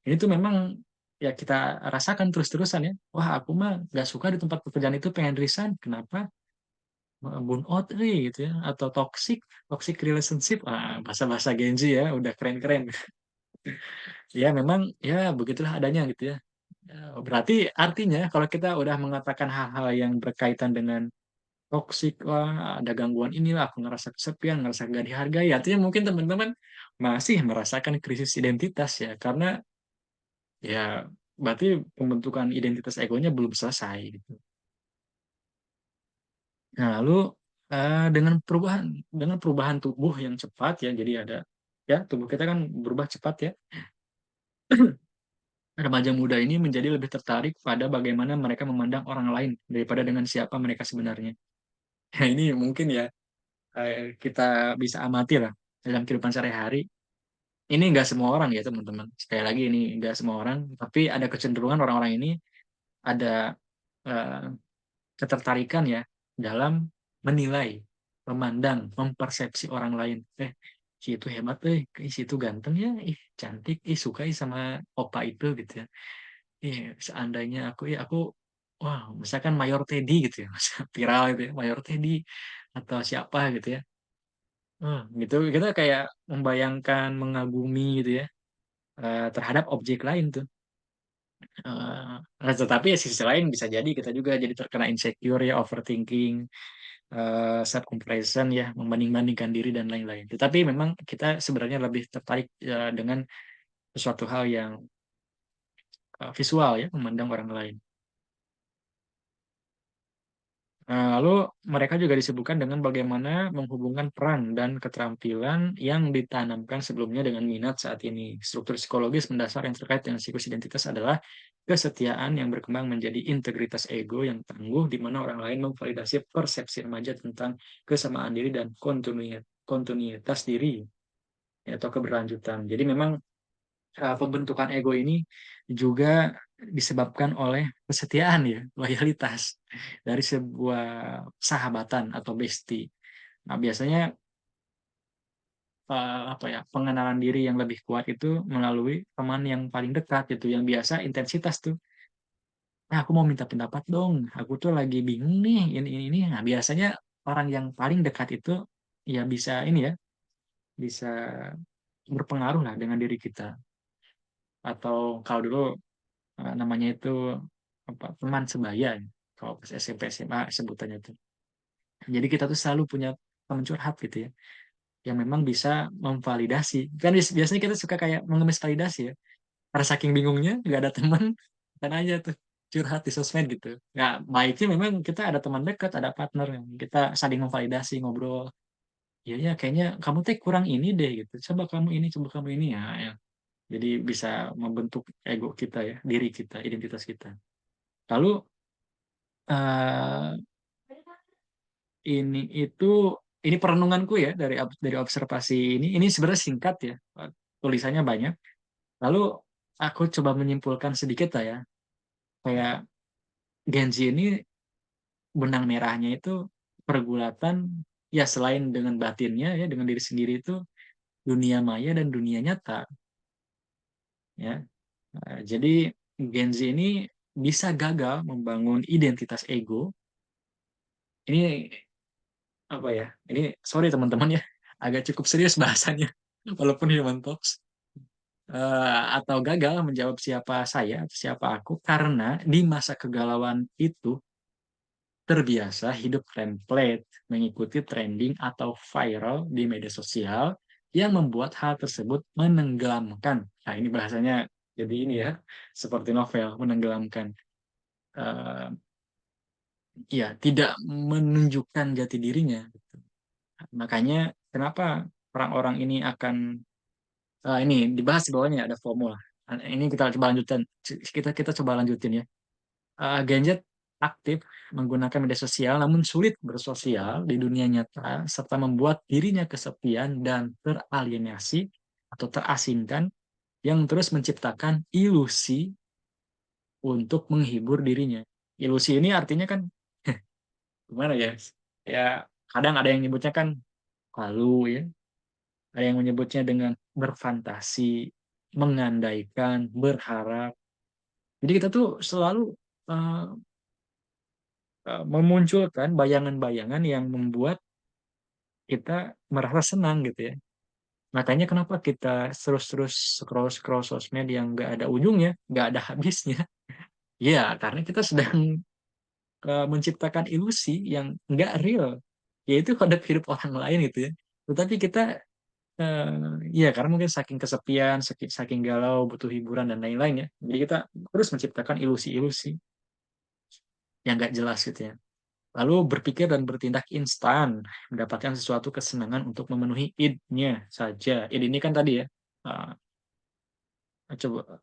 Ini tuh memang ya kita rasakan terus-terusan ya. Wah, aku mah gak suka di tempat pekerjaan itu, pengen resign. Kenapa? Burnout nih gitu ya. Atau toxic, toxic relationship. Bahasa-bahasa Gen Z ya, udah keren-keren. Ya memang ya begitulah adanya gitu ya. Berarti artinya kalau kita udah mengatakan hal-hal yang berkaitan dengan toxic, wah ada gangguan inilah, aku ngerasa kesepian, ngerasa gak dihargai. Artinya mungkin teman-teman masih merasakan krisis identitas ya. Karena ya berarti pembentukan identitas egonya belum selesai gitu. Nah, lalu dengan perubahan tubuh yang cepat ya, jadi ada ya tubuh kita kan berubah cepat ya. Remaja muda ini menjadi lebih tertarik pada bagaimana mereka memandang orang lain daripada dengan siapa mereka sebenarnya. Nah, ini mungkin ya kita bisa amati lah dalam kehidupan sehari-hari. Ini enggak semua orang ya teman-teman. Sekali lagi ini enggak semua orang, tapi ada kecenderungan orang-orang ini ada eh, ketertarikan ya dalam menilai, memandang, mempersepsi orang lain. Si itu hebat, si itu ganteng ya, cantik, suka sama opa itu gitu ya. Seandainya aku, wah, misalkan Mayor Teddy gitu ya, viral gitu ya, Mayor Teddy atau siapa gitu ya. Gitu kita kayak membayangkan, mengagumi gitu ya terhadap objek lain tuh. Tetapi ya sisi lain bisa jadi kita juga jadi terkena insecure ya, overthinking, self comparison ya, membanding-bandingkan diri dan lain-lain. Tetapi memang kita sebenarnya lebih tertarik dengan sesuatu hal yang visual ya, memandang orang lain. Lalu mereka juga disibukkan dengan bagaimana menghubungkan peran dan keterampilan yang ditanamkan sebelumnya dengan minat saat ini. Struktur psikologis mendasar yang terkait dengan siklus identitas adalah kesetiaan yang berkembang menjadi integritas ego yang tangguh, di mana orang lain memvalidasi persepsi remaja tentang kesamaan diri dan kontinuitas diri ya, atau keberlanjutan. Jadi memang pembentukan ego ini juga disebabkan oleh kesetiaan ya, loyalitas dari sebuah sahabatan atau bestie. Nah, biasanya apa ya, pengenalan diri yang lebih kuat itu melalui teman yang paling dekat gitu, yang biasa intensitas tuh. Nah, aku mau minta pendapat dong. Aku tuh lagi bingung nih, ini. Nah, biasanya orang yang paling dekat itu ya bisa ini ya, bisa berpengaruh lah dengan diri kita. Atau kalau dulu namanya itu apa, teman sebaya ya. Kalau pas SMP SMA sebutannya itu. Jadi kita tuh selalu punya teman curhat gitu ya, yang memang bisa memvalidasi. Kan biasanya kita suka kayak mengemis validasi ya. Karena saking bingungnya nggak ada teman, kan aja tuh curhat di sosmed gitu. Nggak baiknya memang kita ada teman dekat, ada partner yang kita saling memvalidasi, ngobrol. Iya ya, kayaknya kamu teh kurang ini deh gitu. Coba kamu ini, coba kamu ini ya. Ya. Jadi bisa membentuk ego kita ya, diri kita, identitas kita. Lalu eh, ini perenunganku ya dari observasi ini. Ini sebenarnya singkat ya, tulisannya banyak. Lalu aku coba menyimpulkan sedikit lah ya, kayak Genji ini benang merahnya itu pergulatan ya, selain dengan batinnya ya, dengan diri sendiri itu dunia maya dan dunia nyata ya. Jadi Genji ini bisa gagal membangun identitas ego. Ini apa ya? Ini sorry teman-teman ya, agak cukup serius bahasanya walaupun human talks. Atau gagal menjawab siapa saya atau siapa aku karena di masa kegalauan itu terbiasa hidup template, mengikuti trending atau viral di media sosial yang membuat hal tersebut menenggelamkan. Nah, ini bahasanya jadi ini ya, seperti novel, menenggelamkan. Eh, ya, tidak menunjukkan jati dirinya. Makanya kenapa orang-orang ini akan ini dibahas di bawahnya ada FOMO lah. Ini kita coba lanjutkan. Kita coba lanjutin ya. Genjet aktif menggunakan media sosial namun sulit bersosial di dunia nyata serta membuat dirinya kesepian dan teralienasi atau terasingkan yang terus menciptakan ilusi untuk menghibur dirinya. Ilusi ini artinya kan gimana ya? Ya kadang ada yang nyebutnya kan halu ya, ada yang menyebutnya dengan berfantasi, mengandaikan, berharap. Jadi kita tuh selalu uh, memunculkan bayangan-bayangan yang membuat kita merasa senang gitu ya. Makanya kenapa kita terus-terus scroll-scroll sosmed yang nggak ada ujungnya, nggak ada habisnya. Ya, karena kita sedang menciptakan ilusi yang nggak real, yaitu pada hidup orang lain gitu ya. Tetapi kita Iya, karena mungkin saking kesepian, saking galau, butuh hiburan dan lain-lain ya. Jadi kita terus menciptakan ilusi-ilusi yang nggak jelas gitu ya. Lalu berpikir dan bertindak instan, mendapatkan sesuatu kesenangan untuk memenuhi id-nya saja. Id ini kan tadi ya, uh, coba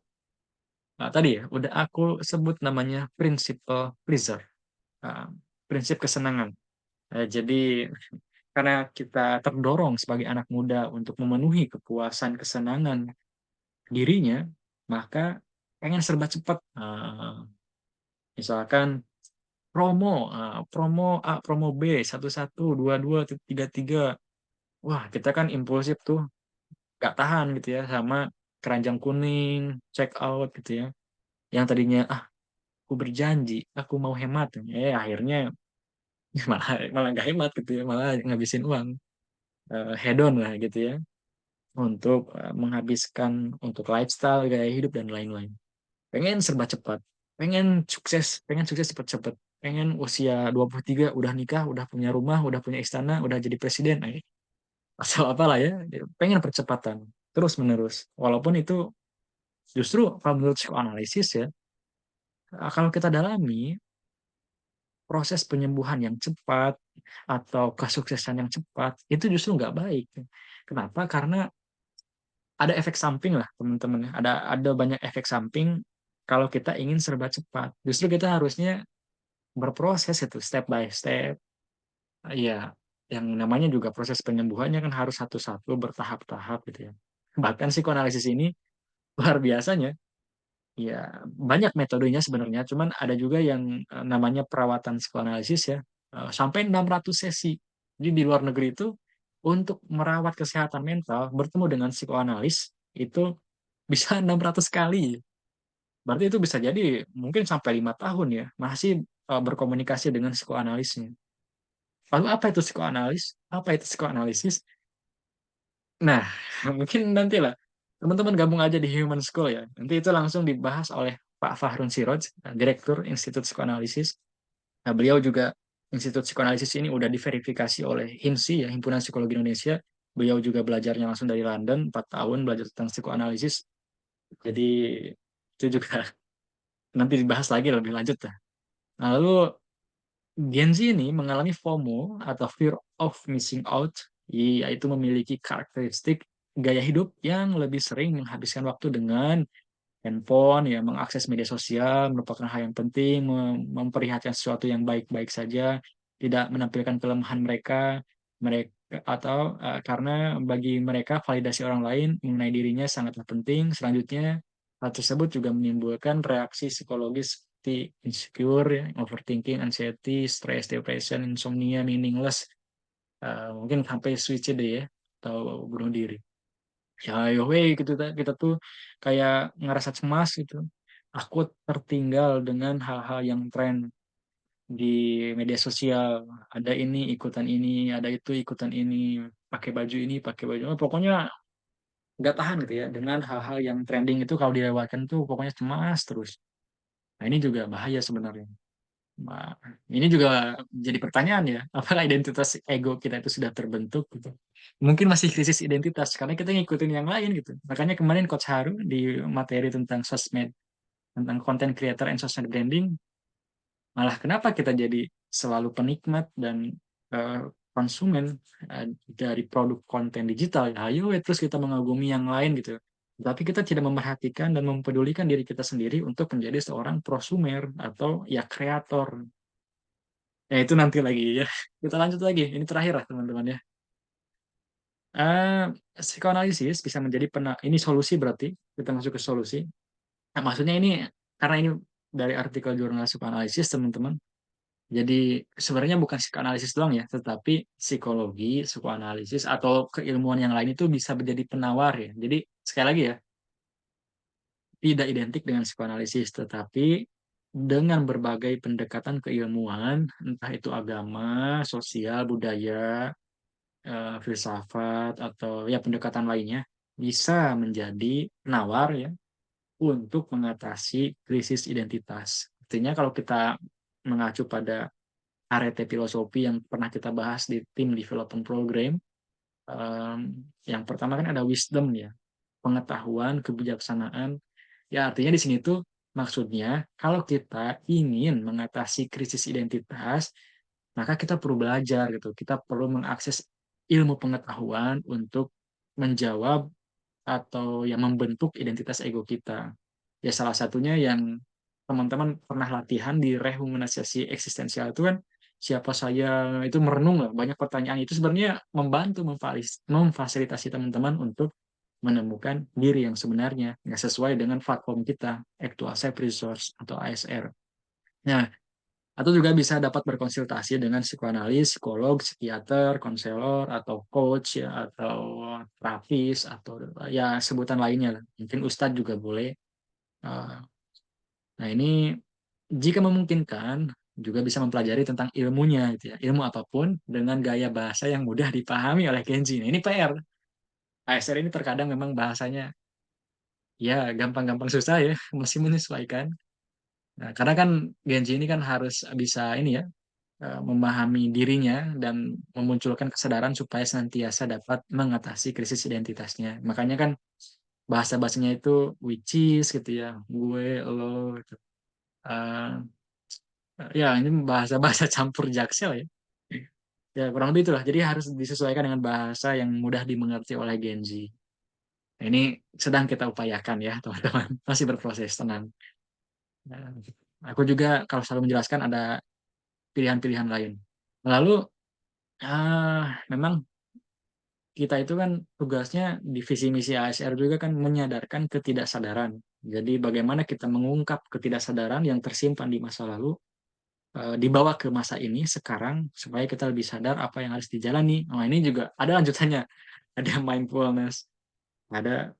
tadi ya, udah aku sebut namanya principle pleaser, uh, prinsip kesenangan. Jadi karena kita terdorong sebagai anak muda untuk memenuhi kepuasan kesenangan dirinya, maka pengen serba cepat. Misalkan promo A, promo B, 11, 22, 33. Wah, kita kan impulsif tuh, gak tahan gitu ya sama keranjang kuning, check out gitu ya. Yang tadinya, aku berjanji, aku mau hemat. Akhirnya malah malah nggak hemat gitu ya, malah ngabisin uang. Hedon lah gitu ya, untuk menghabiskan untuk lifestyle, gaya hidup, dan lain-lain. Pengen serba cepat, pengen sukses cepet-cepet, pengen usia 23 udah nikah, udah punya rumah, udah punya istana, udah jadi presiden, asal apalah ya, pengen percepatan terus menerus. Walaupun itu justru kalau menurut psikoanalisis ya, kalau kita dalami proses penyembuhan yang cepat atau kesuksesan yang cepat itu justru nggak baik. Kenapa? Karena ada efek samping lah teman-teman. Ada banyak efek samping kalau kita ingin serba cepat. Justru kita harusnya berproses itu step by step. Ya, yang namanya juga proses penyembuhannya kan harus satu-satu bertahap-tahap gitu ya. Bahkan psikoanalisis ini luar biasanya. Ya, banyak metodenya sebenarnya, cuman ada juga yang namanya perawatan psikoanalisis ya, sampai 600 sesi. Jadi di luar negeri itu untuk merawat kesehatan mental bertemu dengan psikoanalis itu bisa 600 kali. Berarti itu bisa jadi mungkin sampai 5 tahun ya, masih berkomunikasi dengan psikoanalisnya. Lalu apa itu psikoanalis? Apa itu psikoanalisis? Nah, mungkin nantilah teman-teman gabung aja di Human School ya. Nanti itu langsung dibahas oleh Pak Fahrun Siroj, Direktur Institut Psikoanalisis. Nah, beliau juga Institut Psikoanalisis ini udah diverifikasi oleh HIMSI ya, Himpunan Psikologi Indonesia. Beliau juga belajarnya langsung dari London, 4 tahun belajar tentang psikoanalisis. Jadi itu juga nanti dibahas lagi lebih lanjut lah. Nah, lalu Gen Z ini mengalami FOMO atau fear of missing out, yaitu memiliki karakteristik gaya hidup yang lebih sering menghabiskan waktu dengan handphone, ya, mengakses media sosial, merupakan hal yang penting, memperlihatkan sesuatu yang baik-baik saja, tidak menampilkan kelemahan mereka, mereka atau karena bagi mereka validasi orang lain mengenai dirinya sangatlah penting. Selanjutnya, hal tersebut juga menimbulkan reaksi psikologis seperti insecure, ya, overthinking, anxiety, stress, depression, insomnia, meaningless, mungkin sampai suicide ya, atau bunuh diri. Ya, ya weh gitu kita tuh kayak ngerasa cemas gitu. Aku tertinggal dengan hal-hal yang tren di media sosial. Ada ini ikutan ini, ada itu ikutan ini, pakai baju ini, pakai baju. Pokoknya nggak tahan gitu ya dengan hal-hal yang trending itu kalau dilewatkan tuh pokoknya cemas terus. Nah, ini juga bahaya sebenarnya. Nah, ini juga jadi pertanyaan ya, apakah identitas ego kita itu sudah terbentuk gitu? Mungkin masih krisis identitas karena kita ngikutin yang lain gitu. Makanya kemarin Coach Haru di materi tentang sosmed, tentang content creator and social branding, malah kenapa kita jadi selalu penikmat dan eh, konsumen dari produk konten digital. Ya, ayo terus kita mengagumi yang lain gitu. Tapi kita tidak memerhatikan dan mempedulikan diri kita sendiri untuk menjadi seorang prosumer atau ya kreator. Ya itu nanti lagi ya. Kita lanjut lagi. Ini terakhir lah teman-teman ya. Eh, Psikoanalisis bisa menjadi ini solusi berarti kita masuk ke solusi. Nah, maksudnya ini karena ini dari artikel jurnal psikoanalisis teman-teman. Jadi sebenarnya bukan psikoanalisis doang ya, tetapi psikologi, psikoanalisis atau keilmuan yang lain itu bisa menjadi penawar ya. Jadi sekali lagi ya, tidak identik dengan psikoanalisis, tetapi dengan berbagai pendekatan keilmuan, entah itu agama, sosial, budaya, filsafat atau ya pendekatan lainnya bisa menjadi penawar ya untuk mengatasi krisis identitas. Artinya kalau kita mengacu pada arete filosofi yang pernah kita bahas di tim development program, Yang pertama kan ada wisdom ya, pengetahuan, kebijaksanaan. Ya artinya di sini tuh maksudnya kalau kita ingin mengatasi krisis identitas, maka kita perlu belajar gitu. Kita perlu mengakses ilmu pengetahuan untuk menjawab atau yang membentuk identitas ego kita. Ya salah satunya yang teman-teman pernah latihan di rehumanisasi eksistensial itu kan siapa saya itu merenung lah banyak pertanyaan itu sebenarnya membantu memfasilitasi teman-teman untuk menemukan diri yang sebenarnya yang sesuai dengan platform kita actual self resource atau ASR. Nah, atau juga bisa dapat berkonsultasi dengan psikoanalis, psikolog, psikiater, konselor, atau coach ya, atau terapis, atau ya sebutan lainnya lah. Mungkin ustadz juga boleh. Eh, Nah, ini jika memungkinkan juga bisa mempelajari tentang ilmunya gitu ya. Ilmu apapun dengan gaya bahasa yang mudah dipahami oleh Kenji. Nah, ini PR. ASR ini terkadang memang bahasanya ya gampang-gampang susah ya, masih menyesuaikan. Nah, karena kan Genji ini kan harus bisa ini ya, memahami dirinya dan memunculkan kesadaran supaya senantiasa dapat mengatasi krisis identitasnya. Makanya kan bahasa-bahasanya itu which is gitu ya, gue, lo, gitu. Eh, ya ini bahasa-bahasa campur jaksel ya. Ya kurang lebih itulah. Jadi harus disesuaikan dengan bahasa yang mudah dimengerti oleh Genji. Nah, ini sedang kita upayakan ya teman-teman. Masih berproses, tenang. Nah, aku juga kalau selalu menjelaskan ada pilihan-pilihan lain. Lalu memang kita itu kan tugasnya di visi misi ASR juga kan menyadarkan ketidaksadaran. Jadi bagaimana kita mengungkap ketidaksadaran yang tersimpan di masa lalu, dibawa ke masa ini sekarang supaya kita lebih sadar apa yang harus dijalani. Nah, ini juga ada lanjutannya, ada mindfulness, ada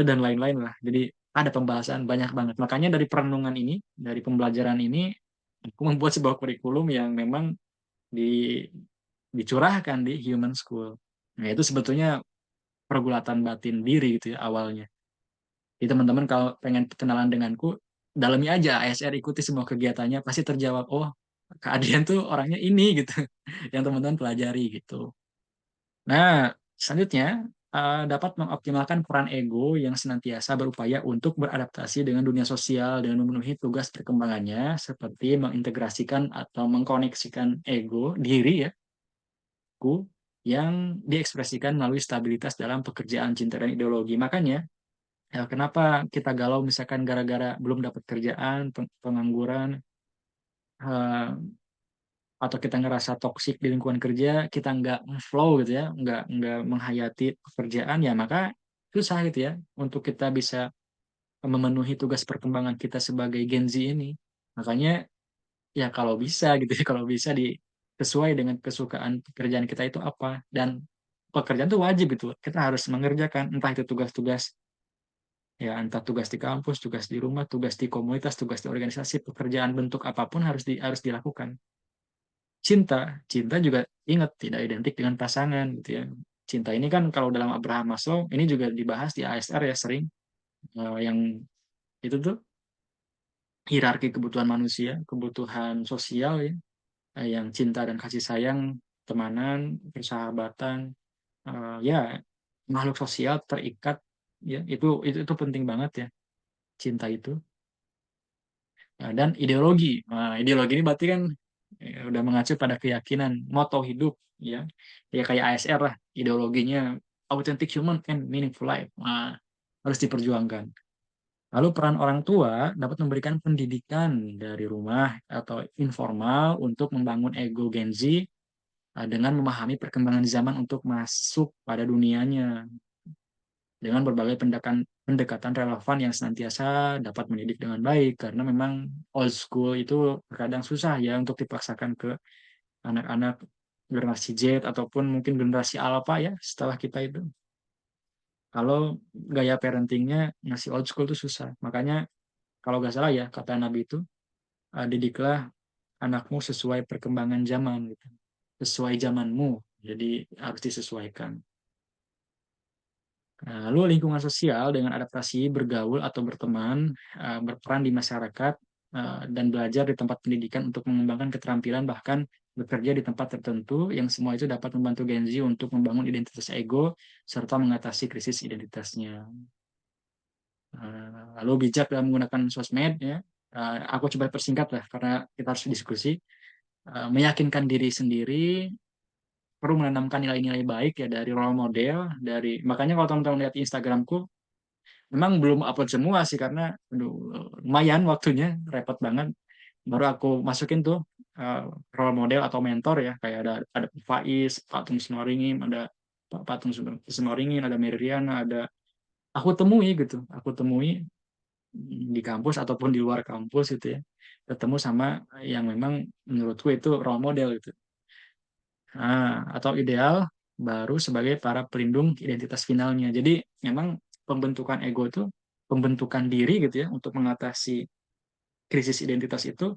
dan lain-lain lah. Jadi ada pembahasan banyak banget. Makanya dari perenungan ini, dari pembelajaran ini, aku membuat sebuah kurikulum yang memang di, dicurahkan di Human School. Nah, itu sebetulnya pergulatan batin diri gitu ya awalnya. Jadi teman-teman kalau pengen kenalan denganku, dalami aja ASR, ikuti semua kegiatannya, pasti terjawab, oh Kak Adrian tuh orangnya ini gitu, yang teman-teman pelajari gitu. Nah, selanjutnya dapat mengoptimalkan peran ego yang senantiasa berupaya untuk beradaptasi dengan dunia sosial dengan memenuhi tugas perkembangannya seperti mengintegrasikan atau mengkoneksikan ego diri ya ku yang diekspresikan melalui stabilitas dalam pekerjaan, cinta dan ideologi. Makanya ya, kenapa kita galau misalkan gara-gara belum dapat kerjaan, pengangguran, eh, atau kita ngerasa toksik di lingkungan kerja, kita nggak flow gitu ya, nggak menghayati pekerjaan ya, maka susah gitu ya untuk kita bisa memenuhi tugas perkembangan kita sebagai Gen Z ini. Makanya ya kalau bisa gitu ya, kalau bisa sesuai dengan kesukaan pekerjaan kita itu apa dan pekerjaan itu wajib gitu. Kita harus mengerjakan entah itu tugas-tugas ya entah tugas di kampus, tugas di rumah, tugas di komunitas, tugas di organisasi, pekerjaan bentuk apapun harus dilakukan. Cinta juga ingat tidak identik dengan pasangan gitu ya. Cinta ini kan kalau dalam Abraham Maslow ini juga dibahas di ASR ya sering, yang itu tuh hierarki kebutuhan manusia, kebutuhan sosial ya, yang cinta dan kasih sayang, temanan, persahabatan, ya makhluk sosial terikat ya itu penting banget ya cinta itu. Nah, dan ideologi. Nah, ideologi ini berarti kan udah mengacu pada keyakinan, moto hidup, ya. Ya kayak ASR lah, ideologinya authentic human and meaningful life. Nah, harus diperjuangkan. Lalu peran orang tua dapat memberikan pendidikan dari rumah atau informal untuk membangun ego Gen Z dengan memahami perkembangan zaman untuk masuk pada dunianya dengan berbagai pendekatan relevan yang senantiasa dapat mendidik dengan baik karena memang old school itu terkadang susah ya untuk dipaksakan ke anak-anak generasi Z ataupun mungkin generasi Alpha ya setelah kita itu. Kalau gaya parentingnya masih old school itu susah. Makanya kalau nggak salah ya kata Nabi itu, didiklah anakmu sesuai perkembangan zaman gitu. Sesuai zamanmu. Jadi harus disesuaikan. Nah, lalu lingkungan sosial dengan adaptasi, bergaul atau berteman, berperan di masyarakat, dan belajar di tempat pendidikan untuk mengembangkan keterampilan bahkan bekerja di tempat tertentu yang semua itu dapat membantu Gen Z untuk membangun identitas ego serta mengatasi krisis identitasnya. Lalu bijak dalam menggunakan sosmed ya. Aku coba persingkat lah karena kita harus diskusi. Meyakinkan diri sendiri, perlu menanamkan nilai-nilai baik ya dari role model, dari makanya kalau teman-teman lihat di Instagramku, memang belum upload semua sih karena aduh, lumayan waktunya, repot banget. Baru aku masukin tuh uh, role model atau mentor ya, kayak ada Faiz, Patung Sinoringin, ada Pak Patung Sinoringin, ada Meriana, ada aku temui di kampus ataupun di luar kampus gitu ya, ketemu sama yang memang menurutku itu role model gitu. Atau ideal baru sebagai para pelindung identitas finalnya. Jadi memang pembentukan ego itu pembentukan diri gitu ya untuk mengatasi krisis identitas itu,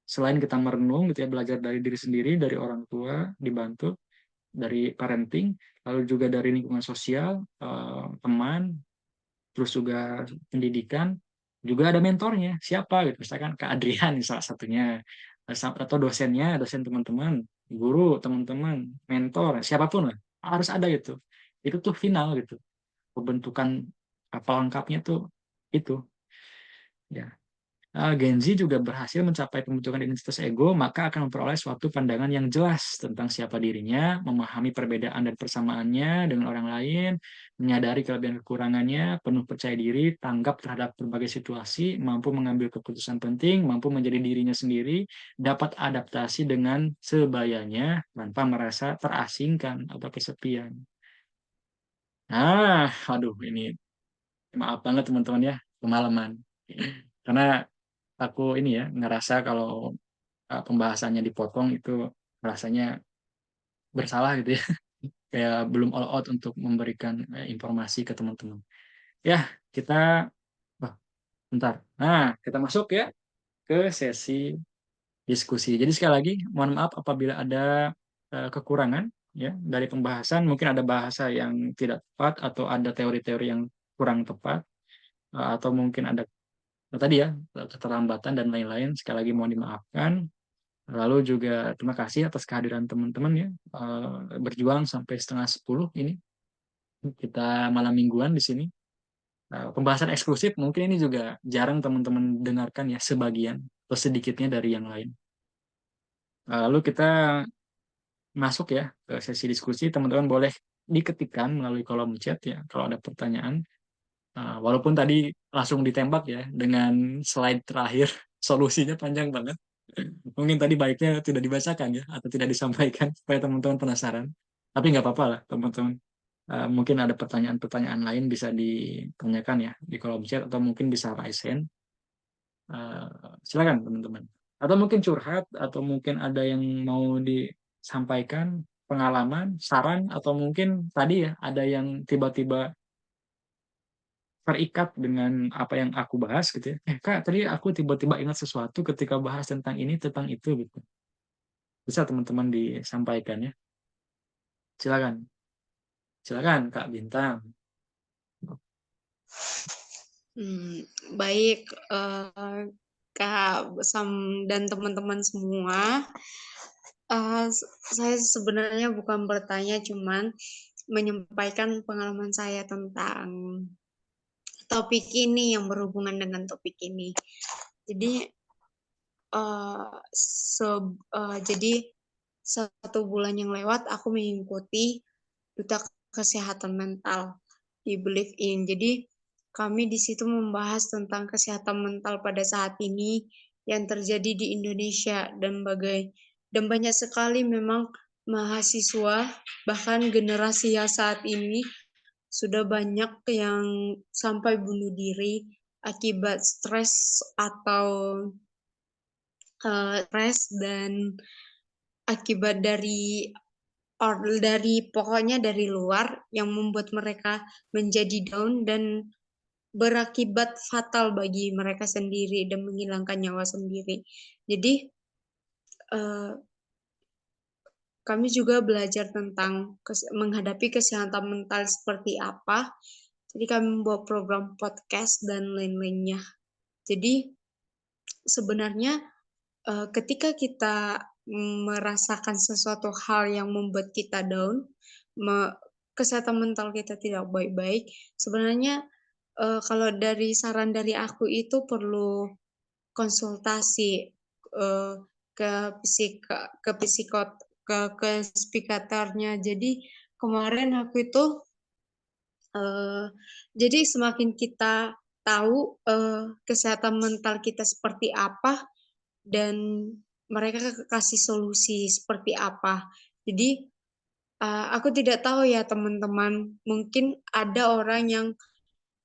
selain kita merenung gitu ya, belajar dari diri sendiri, dari orang tua dibantu, dari parenting, lalu juga dari lingkungan sosial, teman, terus juga pendidikan, juga ada mentornya siapa gitu, misalkan Kak Adrian salah satunya, atau dosennya, dosen teman-teman, guru teman-teman, mentor siapapun lah harus ada gitu. Itu tuh final gitu, pembentukan apa lengkapnya tuh itu ya. Gen Z juga berhasil mencapai pembentukan identitas ego, maka akan memperoleh suatu pandangan yang jelas tentang siapa dirinya, memahami perbedaan dan persamaannya dengan orang lain, menyadari kelebihan kekurangannya, penuh percaya diri, tanggap terhadap berbagai situasi, mampu mengambil keputusan penting, mampu menjadi dirinya sendiri, dapat adaptasi dengan sebayanya tanpa merasa terasingkan atau kesepian. Aduh, ini maaf banget teman-teman ya, kemalaman. Karena aku ini ya ngerasa kalau pembahasannya dipotong itu rasanya bersalah gitu ya. Kayak belum all out untuk memberikan informasi ke teman-teman. Ya, kita bentar. Nah, kita masuk ya ke sesi diskusi. Jadi sekali lagi, mohon maaf apabila ada kekurangan ya dari pembahasan, mungkin ada bahasa yang tidak tepat atau ada teori-teori yang kurang tepat, atau mungkin ada tadi ya keterlambatan dan lain-lain. Sekali lagi mohon dimaafkan. Lalu juga terima kasih atas kehadiran teman-teman ya, berjuang sampai setengah 10 ini. Kita malam mingguan di sini. Pembahasan eksklusif mungkin ini juga jarang teman-teman dengarkan ya, sebagian atau sedikitnya dari yang lain. Lalu kita masuk ya ke sesi diskusi. Teman-teman boleh diketikkan melalui kolom chat ya kalau ada pertanyaan. Walaupun tadi langsung ditembak ya dengan slide terakhir, solusinya panjang banget. Mungkin tadi baiknya tidak dibacakan ya, atau tidak disampaikan supaya teman-teman penasaran. Tapi nggak apa-apa lah teman-teman. Mungkin ada pertanyaan-pertanyaan lain bisa ditanyakan ya di kolom chat, atau mungkin bisa raise hand. Eh, Silakan teman-teman. Atau mungkin curhat, atau mungkin ada yang mau disampaikan, pengalaman, saran, atau mungkin tadi ya ada yang tiba-tiba terikat dengan apa yang aku bahas gitu ya. Kak, tadi aku tiba-tiba ingat sesuatu ketika bahas tentang ini, tentang itu gitu. Bisa teman-teman disampaikan ya. Silakan. Silakan Kak Bintang. Hmm, baik, Kak Sam dan teman-teman semua. Saya sebenarnya bukan bertanya, cuman menyampaikan pengalaman saya tentang topik ini yang berhubungan dengan topik ini. Jadi, jadi 1 bulan yang lewat aku mengikuti Duta Kesehatan Mental di Believe In. Jadi kami di situ membahas tentang kesehatan mental pada saat ini yang terjadi di Indonesia dan banyak sekali memang mahasiswa, bahkan generasi yang saat ini sudah banyak yang sampai bunuh diri akibat stres atau stres dan akibat pokoknya dari luar yang membuat mereka menjadi down dan berakibat fatal bagi mereka sendiri dan menghilangkan nyawa sendiri. Jadi kami juga belajar tentang menghadapi kesehatan mental seperti apa. Jadi kami membuat program podcast dan lain-lainnya. Jadi sebenarnya ketika kita merasakan sesuatu hal yang membuat kita down, kesehatan mental kita tidak baik-baik, sebenarnya kalau dari saran dari aku itu perlu konsultasi ke psikiaternya. Jadi kemarin aku itu jadi semakin kita tahu kesehatan mental kita seperti apa dan mereka kasih solusi seperti apa. Jadi aku tidak tahu ya teman-teman, mungkin ada orang yang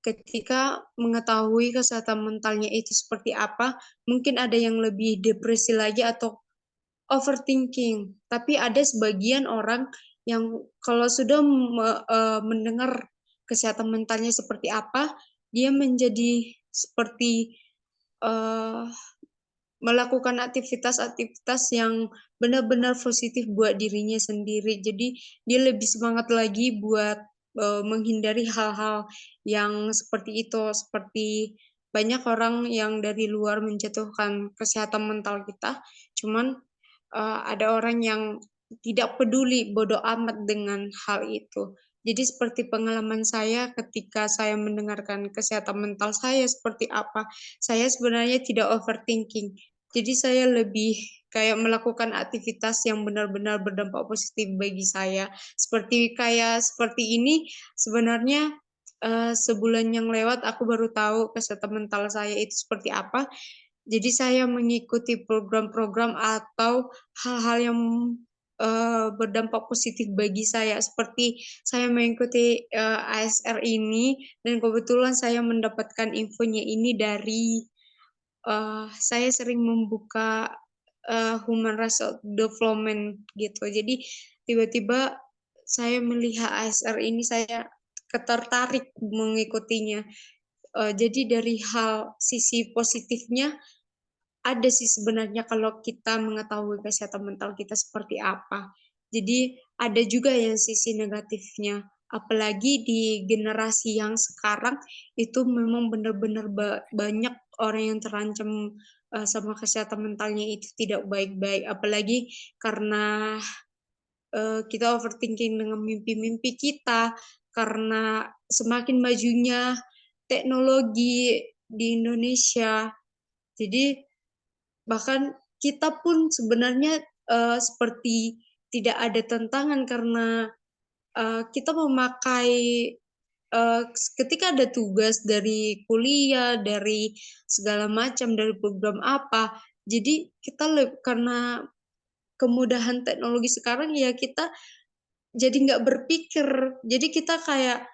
ketika mengetahui kesehatan mentalnya itu seperti apa, mungkin ada yang lebih depresi lagi atau overthinking. Tapi ada sebagian orang yang kalau sudah mendengar kesehatan mentalnya seperti apa, dia menjadi seperti uh, melakukan aktivitas-aktivitas yang benar-benar positif buat dirinya sendiri. Jadi dia lebih semangat lagi buat menghindari hal-hal yang seperti itu. Seperti banyak orang yang dari luar menjatuhkan kesehatan mental kita, cuman ada orang yang tidak peduli, bodoh amat dengan hal itu. Jadi seperti pengalaman saya ketika saya mendengarkan kesehatan mental saya seperti apa, saya sebenarnya tidak overthinking. Jadi saya lebih kayak melakukan aktivitas yang benar-benar berdampak positif bagi saya. Seperti ini sebenarnya sebulan yang lewat aku baru tahu kesehatan mental saya itu seperti apa. Jadi saya mengikuti program-program atau hal-hal yang berdampak positif bagi saya. Seperti saya mengikuti ASR ini dan kebetulan saya mendapatkan infonya ini dari saya sering membuka Human Resource Development gitu. Jadi tiba-tiba saya melihat ASR ini, saya tertarik mengikutinya. Jadi dari hal sisi positifnya ada sih sebenarnya kalau kita mengetahui kesehatan mental kita seperti apa. Jadi ada juga yang sisi negatifnya. Apalagi di generasi yang sekarang itu memang benar-benar banyak orang yang terancam sama kesehatan mentalnya itu tidak baik-baik. Apalagi karena kita overthinking dengan mimpi-mimpi kita, karena semakin majunya teknologi di Indonesia. Jadi bahkan kita pun sebenarnya seperti tidak ada tantangan karena kita memakai ketika ada tugas dari kuliah, dari segala macam, dari program apa, jadi kita karena kemudahan teknologi sekarang ya kita jadi nggak berpikir, jadi kita kayak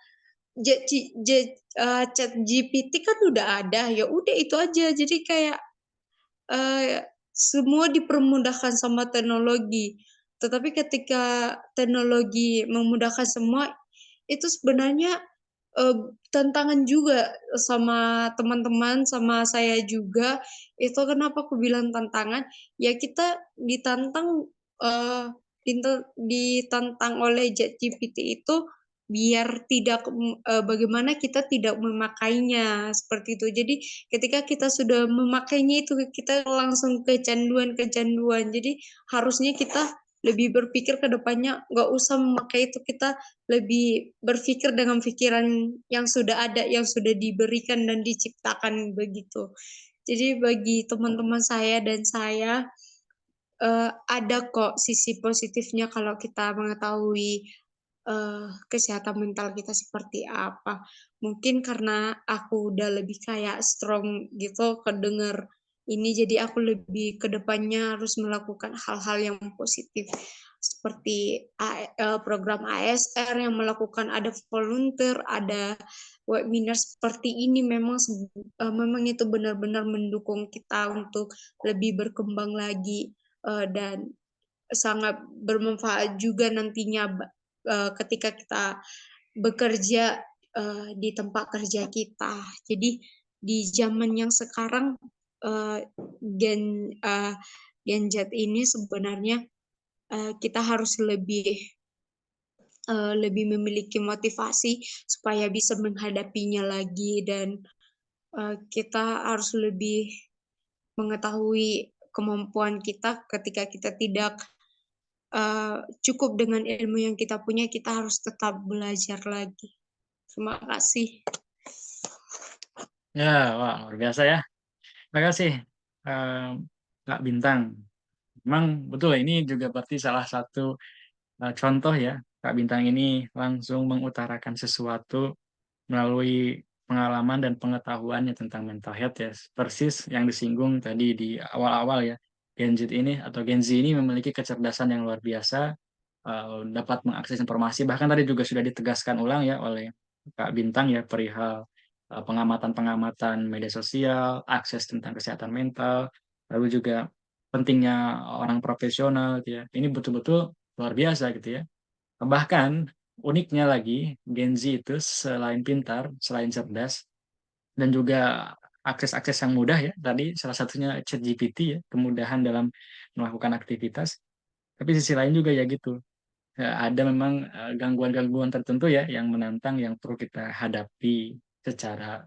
chat GPT kan udah ada, ya udah itu aja, jadi kayak semua dipermudahkan sama teknologi. Tetapi ketika teknologi memudahkan semua, itu sebenarnya tantangan juga sama teman-teman, sama saya juga. Itu kenapa aku bilang tantangan, ya kita ditantang ditantang oleh ChatGPT itu biar tidak bagaimana kita tidak memakainya seperti itu. Jadi ketika kita sudah memakainya itu kita langsung kecanduan. Jadi harusnya kita lebih berpikir ke depannya nggak usah memakai itu, kita lebih berpikir dengan pikiran yang sudah ada, yang sudah diberikan dan diciptakan begitu. Jadi bagi teman-teman saya dan saya ada kok sisi positifnya kalau kita mengetahui kesehatan mental kita seperti apa. Mungkin karena aku udah lebih kayak strong gitu kedenger ini, jadi aku lebih ke depannya harus melakukan hal-hal yang positif seperti program ASR yang melakukan ada volunteer, ada webinar seperti ini, memang itu benar-benar mendukung kita untuk lebih berkembang lagi dan sangat bermanfaat juga nantinya ketika kita bekerja di tempat kerja kita. Jadi di zaman yang sekarang Gen Z ini sebenarnya kita harus lebih memiliki motivasi supaya bisa menghadapinya lagi, dan kita harus lebih mengetahui kemampuan kita ketika kita tidak cukup dengan ilmu yang kita punya, kita harus tetap belajar lagi. Terima kasih. Ya, wah luar biasa ya. Terima kasih eh, Kak Bintang. Memang betul ini juga berarti salah satu contoh ya. Kak Bintang ini langsung mengutarakan sesuatu melalui pengalaman dan pengetahuannya tentang mental health ya. Persis yang disinggung tadi di awal-awal ya. Gen Z ini memiliki kecerdasan yang luar biasa, dapat mengakses informasi. Bahkan tadi juga sudah ditegaskan ulang ya oleh Kak Bintang ya perihal pengamatan-pengamatan media sosial, akses tentang kesehatan mental, lalu juga pentingnya orang profesional gitu ya. Ini betul-betul luar biasa gitu ya. Bahkan uniknya lagi, Gen Z itu selain pintar, selain cerdas, dan juga akses-akses yang mudah ya, tadi salah satunya ChatGPT ya, kemudahan dalam melakukan aktivitas, tapi sisi lain juga ya gitu, ya, ada memang gangguan-gangguan tertentu ya yang menantang yang perlu kita hadapi secara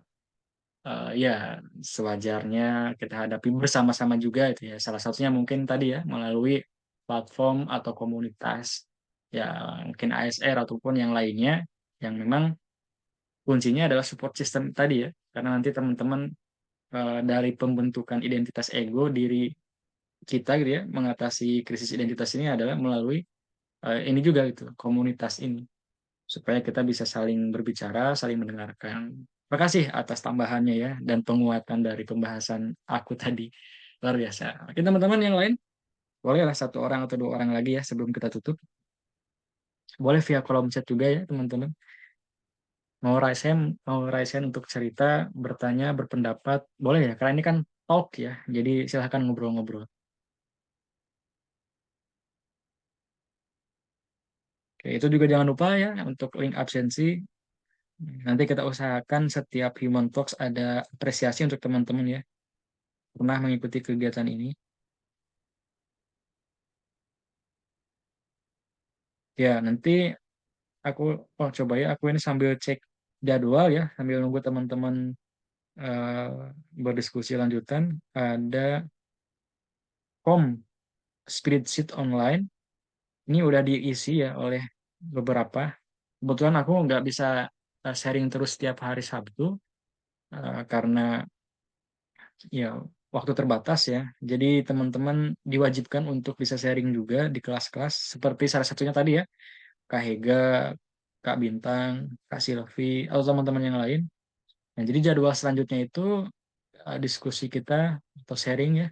ya sewajarnya kita hadapi bersama-sama juga itu ya. Salah satunya mungkin tadi ya melalui platform atau komunitas ya mungkin ASR ataupun yang lainnya yang memang kuncinya adalah support system tadi ya. Karena nanti teman-teman dari pembentukan identitas ego diri kita gitu ya mengatasi krisis identitas ini adalah melalui ini juga gitu komunitas ini supaya kita bisa saling berbicara, saling mendengarkan. Terima kasih atas tambahannya ya dan penguatan dari pembahasan aku tadi. Luar biasa. Oke, teman-teman yang lain, bolehlah satu orang atau dua orang lagi ya sebelum kita tutup. Boleh via kolom chat juga ya, teman-teman. Mau raise hand untuk cerita, bertanya, berpendapat, boleh ya. Karena ini kan talk ya, jadi silahkan ngobrol-ngobrol. Oke, itu juga jangan lupa ya untuk link absensi. Nanti kita usahakan setiap Human Talks ada apresiasi untuk teman-teman ya. Pernah mengikuti kegiatan ini. Ya, nanti aku, coba ya, aku ini sambil cek jadwal ya, sambil nunggu teman-teman eh, berdiskusi lanjutan. Ada Spirit Sheet Online, ini udah diisi ya oleh beberapa. Kebetulan aku nggak bisa sharing terus setiap hari Sabtu, karena ya waktu terbatas ya. Jadi teman-teman diwajibkan untuk bisa sharing juga di kelas-kelas, seperti salah satunya tadi ya, Kak Hega, Kak Bintang, Kak Silvi, atau teman-teman yang lain. Nah, jadi jadwal selanjutnya itu diskusi kita atau sharing ya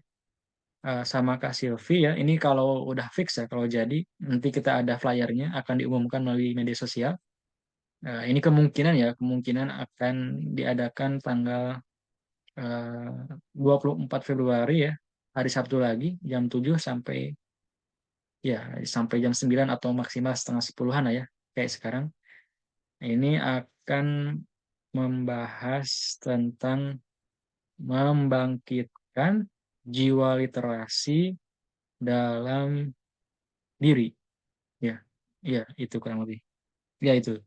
sama Kak Silvi ya. Ini kalau udah fix ya, kalau jadi nanti kita ada flyernya akan diumumkan melalui media sosial. Ini kemungkinan ya, kemungkinan akan diadakan tanggal 24 Februari ya, hari Sabtu lagi jam 7 sampai jam 9 atau maksimal setengah 10-an lah ya, kayak sekarang. Ini akan membahas tentang membangkitkan jiwa literasi dalam diri. Ya, ya itu kurang lebih. Ya itu.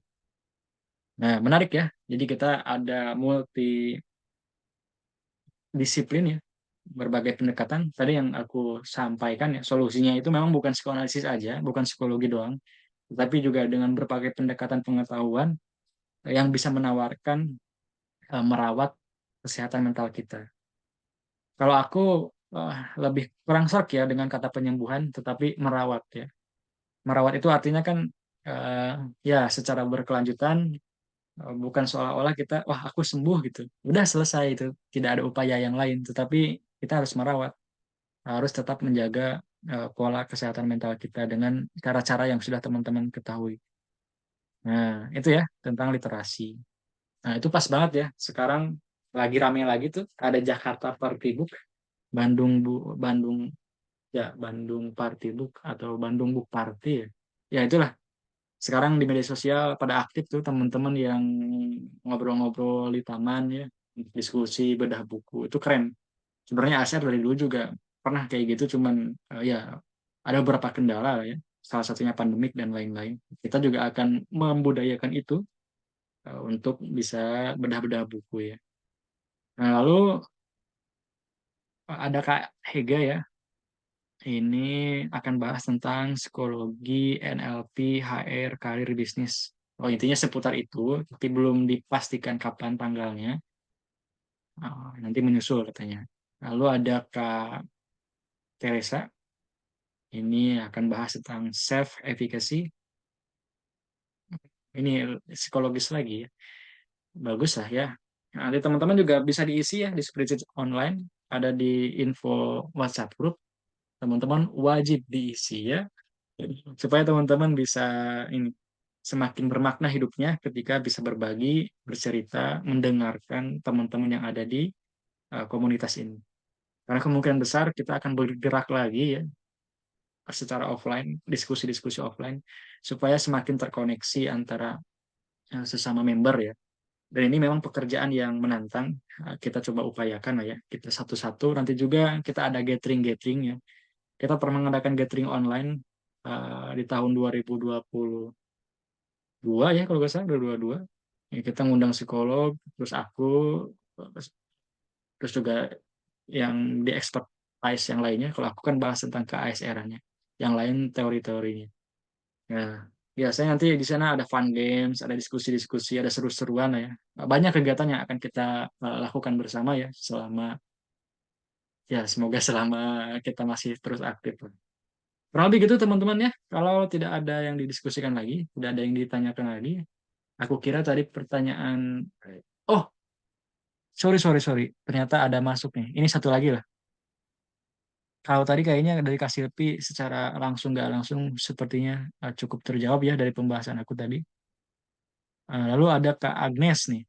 Nah, menarik ya. Jadi kita ada multidisiplin ya, berbagai pendekatan. Tadi yang aku sampaikan ya, solusinya itu memang bukan psikoanalisis aja, bukan psikologi doang, tapi juga dengan berbagai pendekatan pengetahuan yang bisa menawarkan merawat kesehatan mental kita. Kalau aku lebih kurang serk ya dengan kata penyembuhan, tetapi merawat ya. Merawat itu artinya kan eh, ya secara berkelanjutan, bukan seolah-olah kita wah aku sembuh gitu. Udah selesai itu, tidak ada upaya yang lain, tetapi kita harus merawat, harus tetap menjaga pola kesehatan mental kita dengan cara-cara yang sudah teman-teman ketahui. Nah, itu ya tentang literasi. Nah, itu pas banget ya. Sekarang lagi rame lagi tuh ada Jakarta Party Book, Bandung ya Bandung Party Book atau Bandung Book Party ya. Ya itulah. Sekarang di media sosial pada aktif tuh teman-teman yang ngobrol-ngobrol di taman ya, diskusi bedah buku. Itu keren. Sebenarnya Aser dari dulu juga pernah kayak gitu, cuman ya ada beberapa kendala lah ya. Salah satunya pandemik dan lain-lain. Kita juga akan membudayakan itu untuk bisa bedah-bedah buku ya. Nah, lalu ada Kak Hega ya. Ini akan bahas tentang psikologi, NLP, HR, karir bisnis. Oh, intinya seputar itu, tapi belum dipastikan kapan tanggalnya. Nanti menyusul katanya. Lalu ada Kak Teresa, ini akan bahas tentang self efficacy. Ini psikologis lagi ya. Bagus lah ya. Nanti teman-teman juga bisa diisi ya di spreadsheet online, ada di info WhatsApp group. Teman-teman wajib diisi ya, supaya teman-teman bisa ini semakin bermakna hidupnya ketika bisa berbagi, bercerita, mendengarkan teman-teman yang ada di komunitas ini. Karena kemungkinan besar kita akan bergerak lagi ya secara offline, diskusi-diskusi offline, supaya semakin terkoneksi antara sesama member ya. Dan ini memang pekerjaan yang menantang. Kita coba upayakan lah ya. Kita satu-satu. Nanti juga kita ada gathering-gathering ya. Kita pernah mengadakan gathering online di tahun 2022 ya kalau nggak salah, 2022. Ya, kita ngundang psikolog, terus aku, terus juga yang di expertise yang lainnya. Kalau aku kan bahas tentang ke-ASR-nya. Yang lain teori-teorinya. Nah, biasanya nanti di sana ada fun games, ada diskusi-diskusi, ada seru-seruan ya. Banyak kegiatan yang akan kita lakukan bersama ya selama ya semoga selama kita masih terus aktif. Kurang lebih gitu teman-teman ya. Kalau tidak ada yang didiskusikan lagi, tidak ada yang ditanyakan lagi, aku kira tadi pertanyaan oh, sorry sorry sorry. Ternyata ada masuk nih. Ini satu lagi lah. Kalau tadi kayaknya dari Kak Silpi secara langsung nggak langsung sepertinya cukup terjawab ya dari pembahasan aku tadi. Lalu ada Kak Agnes nih.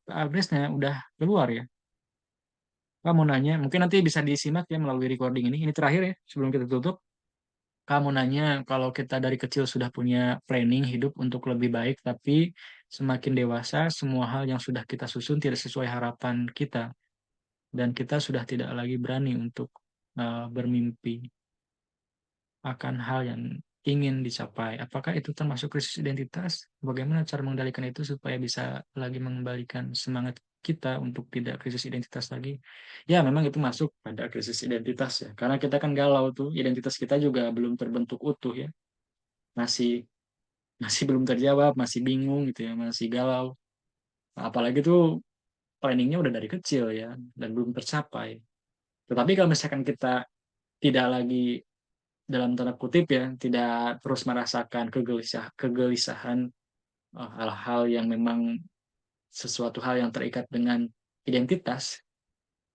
Kak Agnesnya udah keluar ya. Kak mau nanya, mungkin nanti bisa disimak ya melalui recording ini. Ini terakhir ya, sebelum kita tutup. Kak mau nanya, kalau kita dari kecil sudah punya planning hidup untuk lebih baik, tapi semakin dewasa, semua hal yang sudah kita susun tidak sesuai harapan kita. Dan kita sudah tidak lagi berani untuk bermimpi akan hal yang ingin dicapai. Apakah itu termasuk krisis identitas? Bagaimana cara mengendalikan itu supaya bisa lagi mengembalikan semangat kita untuk tidak krisis identitas lagi? Ya, memang itu masuk pada krisis identitas ya. Karena kita kan galau tuh, identitas kita juga belum terbentuk utuh ya. Masih masih belum terjawab, masih bingung gitu ya, masih galau. Apalagi tuh planningnya udah dari kecil ya, dan belum tercapai. Tetapi kalau misalkan kita tidak lagi dalam tanda kutip ya, tidak terus merasakan kegelisahan hal-hal yang memang sesuatu hal yang terikat dengan identitas,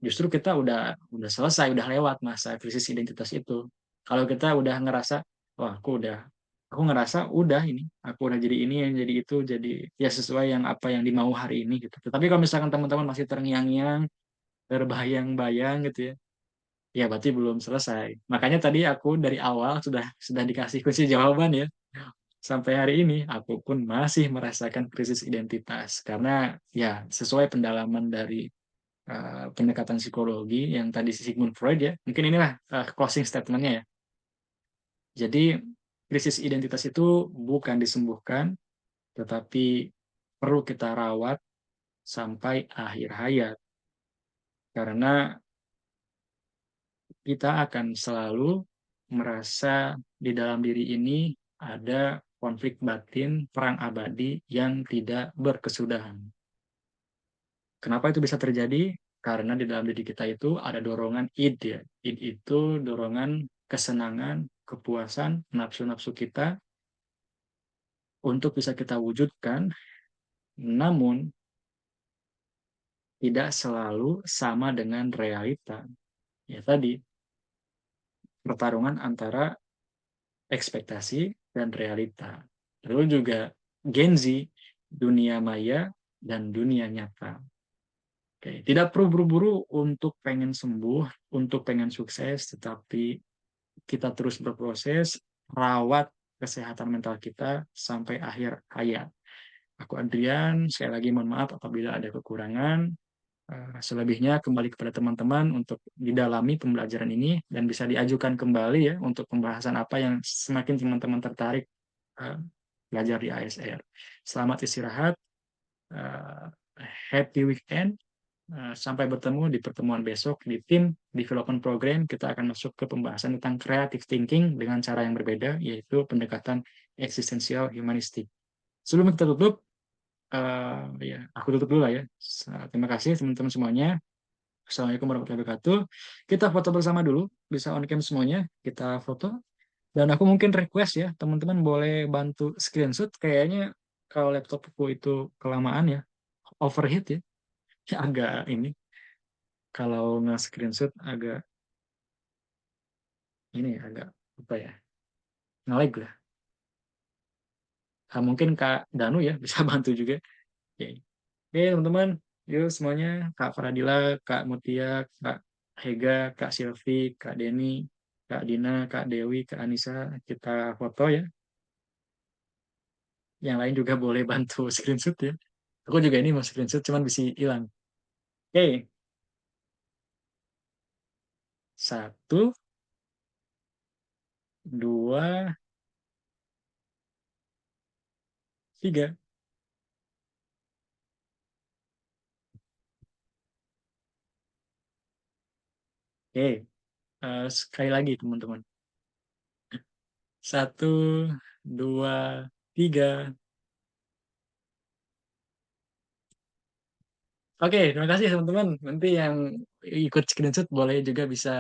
justru kita udah selesai, udah lewat masa krisis identitas itu. Kalau kita udah ngerasa, wah aku ngerasa udah ini, aku udah jadi ini, yang jadi itu, jadi ya sesuai yang apa yang dimau hari ini gitu. Tetapi kalau misalkan teman-teman masih terngiang-ngiang, terbayang-bayang gitu ya, ya berarti belum selesai. Makanya tadi aku dari awal sudah dikasih kunci jawaban ya. Sampai hari ini aku pun masih merasakan krisis identitas karena ya sesuai pendalaman dari pendekatan psikologi yang tadi Sigmund Freud ya. Mungkin inilah closing statementnya ya. Jadi krisis identitas itu bukan disembuhkan, tetapi perlu kita rawat sampai akhir hayat. Karena kita akan selalu merasa di dalam diri ini ada konflik batin, perang abadi yang tidak berkesudahan. Kenapa itu bisa terjadi? Karena di dalam diri kita itu ada dorongan id ya. Id itu dorongan kesenangan, kepuasan, nafsu-nafsu kita untuk bisa kita wujudkan, namun tidak selalu sama dengan realita. Ya tadi, pertarungan antara ekspektasi dan realita. Lalu juga Gen Z, dunia maya dan dunia nyata. Oke, tidak perlu buru-buru untuk pengen sembuh, untuk pengen sukses, tetapi kita terus berproses, rawat kesehatan mental kita sampai akhir hayat. Aku Adrian, sekali lagi mohon maaf apabila ada kekurangan. Selebihnya kembali kepada teman-teman untuk didalami pembelajaran ini dan bisa diajukan kembali ya untuk pembahasan apa yang semakin teman-teman tertarik eh, belajar di ASR. Selamat istirahat, happy weekend, Sampai bertemu di pertemuan besok di tim development program. Kita akan masuk ke pembahasan tentang creative thinking dengan cara yang berbeda, yaitu pendekatan eksistensial humanistik. Sebelum kita tutup, ya aku tutup dulu lah ya. Terima kasih teman-teman semuanya. Assalamualaikum warahmatullahi wabarakatuh. Kita foto bersama dulu, bisa on cam semuanya. Kita foto. Dan aku mungkin request ya, teman-teman boleh bantu screenshot. Kayaknya kalau laptopku itu kelamaan ya, overheat ya, agak ini. Kalau nge-screenshot agak ini ya, agak apa ya, nge-lag lah. Mungkin Kak Danu ya bisa bantu juga. Oke, oke teman-teman, yuk semuanya, Kak Faradila, Kak Mutia, Kak Hega, Kak Silvi, Kak Denny, Kak Dina, Kak Dewi, Kak Anissa, kita foto ya. Yang lain juga boleh bantu screenshot ya. Aku juga ini mau screenshot, cuman bisa hilang. Oke, satu, dua, tiga. Oke, sekali lagi teman-teman. Satu, dua, tiga. Oke, terima kasih teman-teman. Nanti yang ikut screenshot boleh juga bisa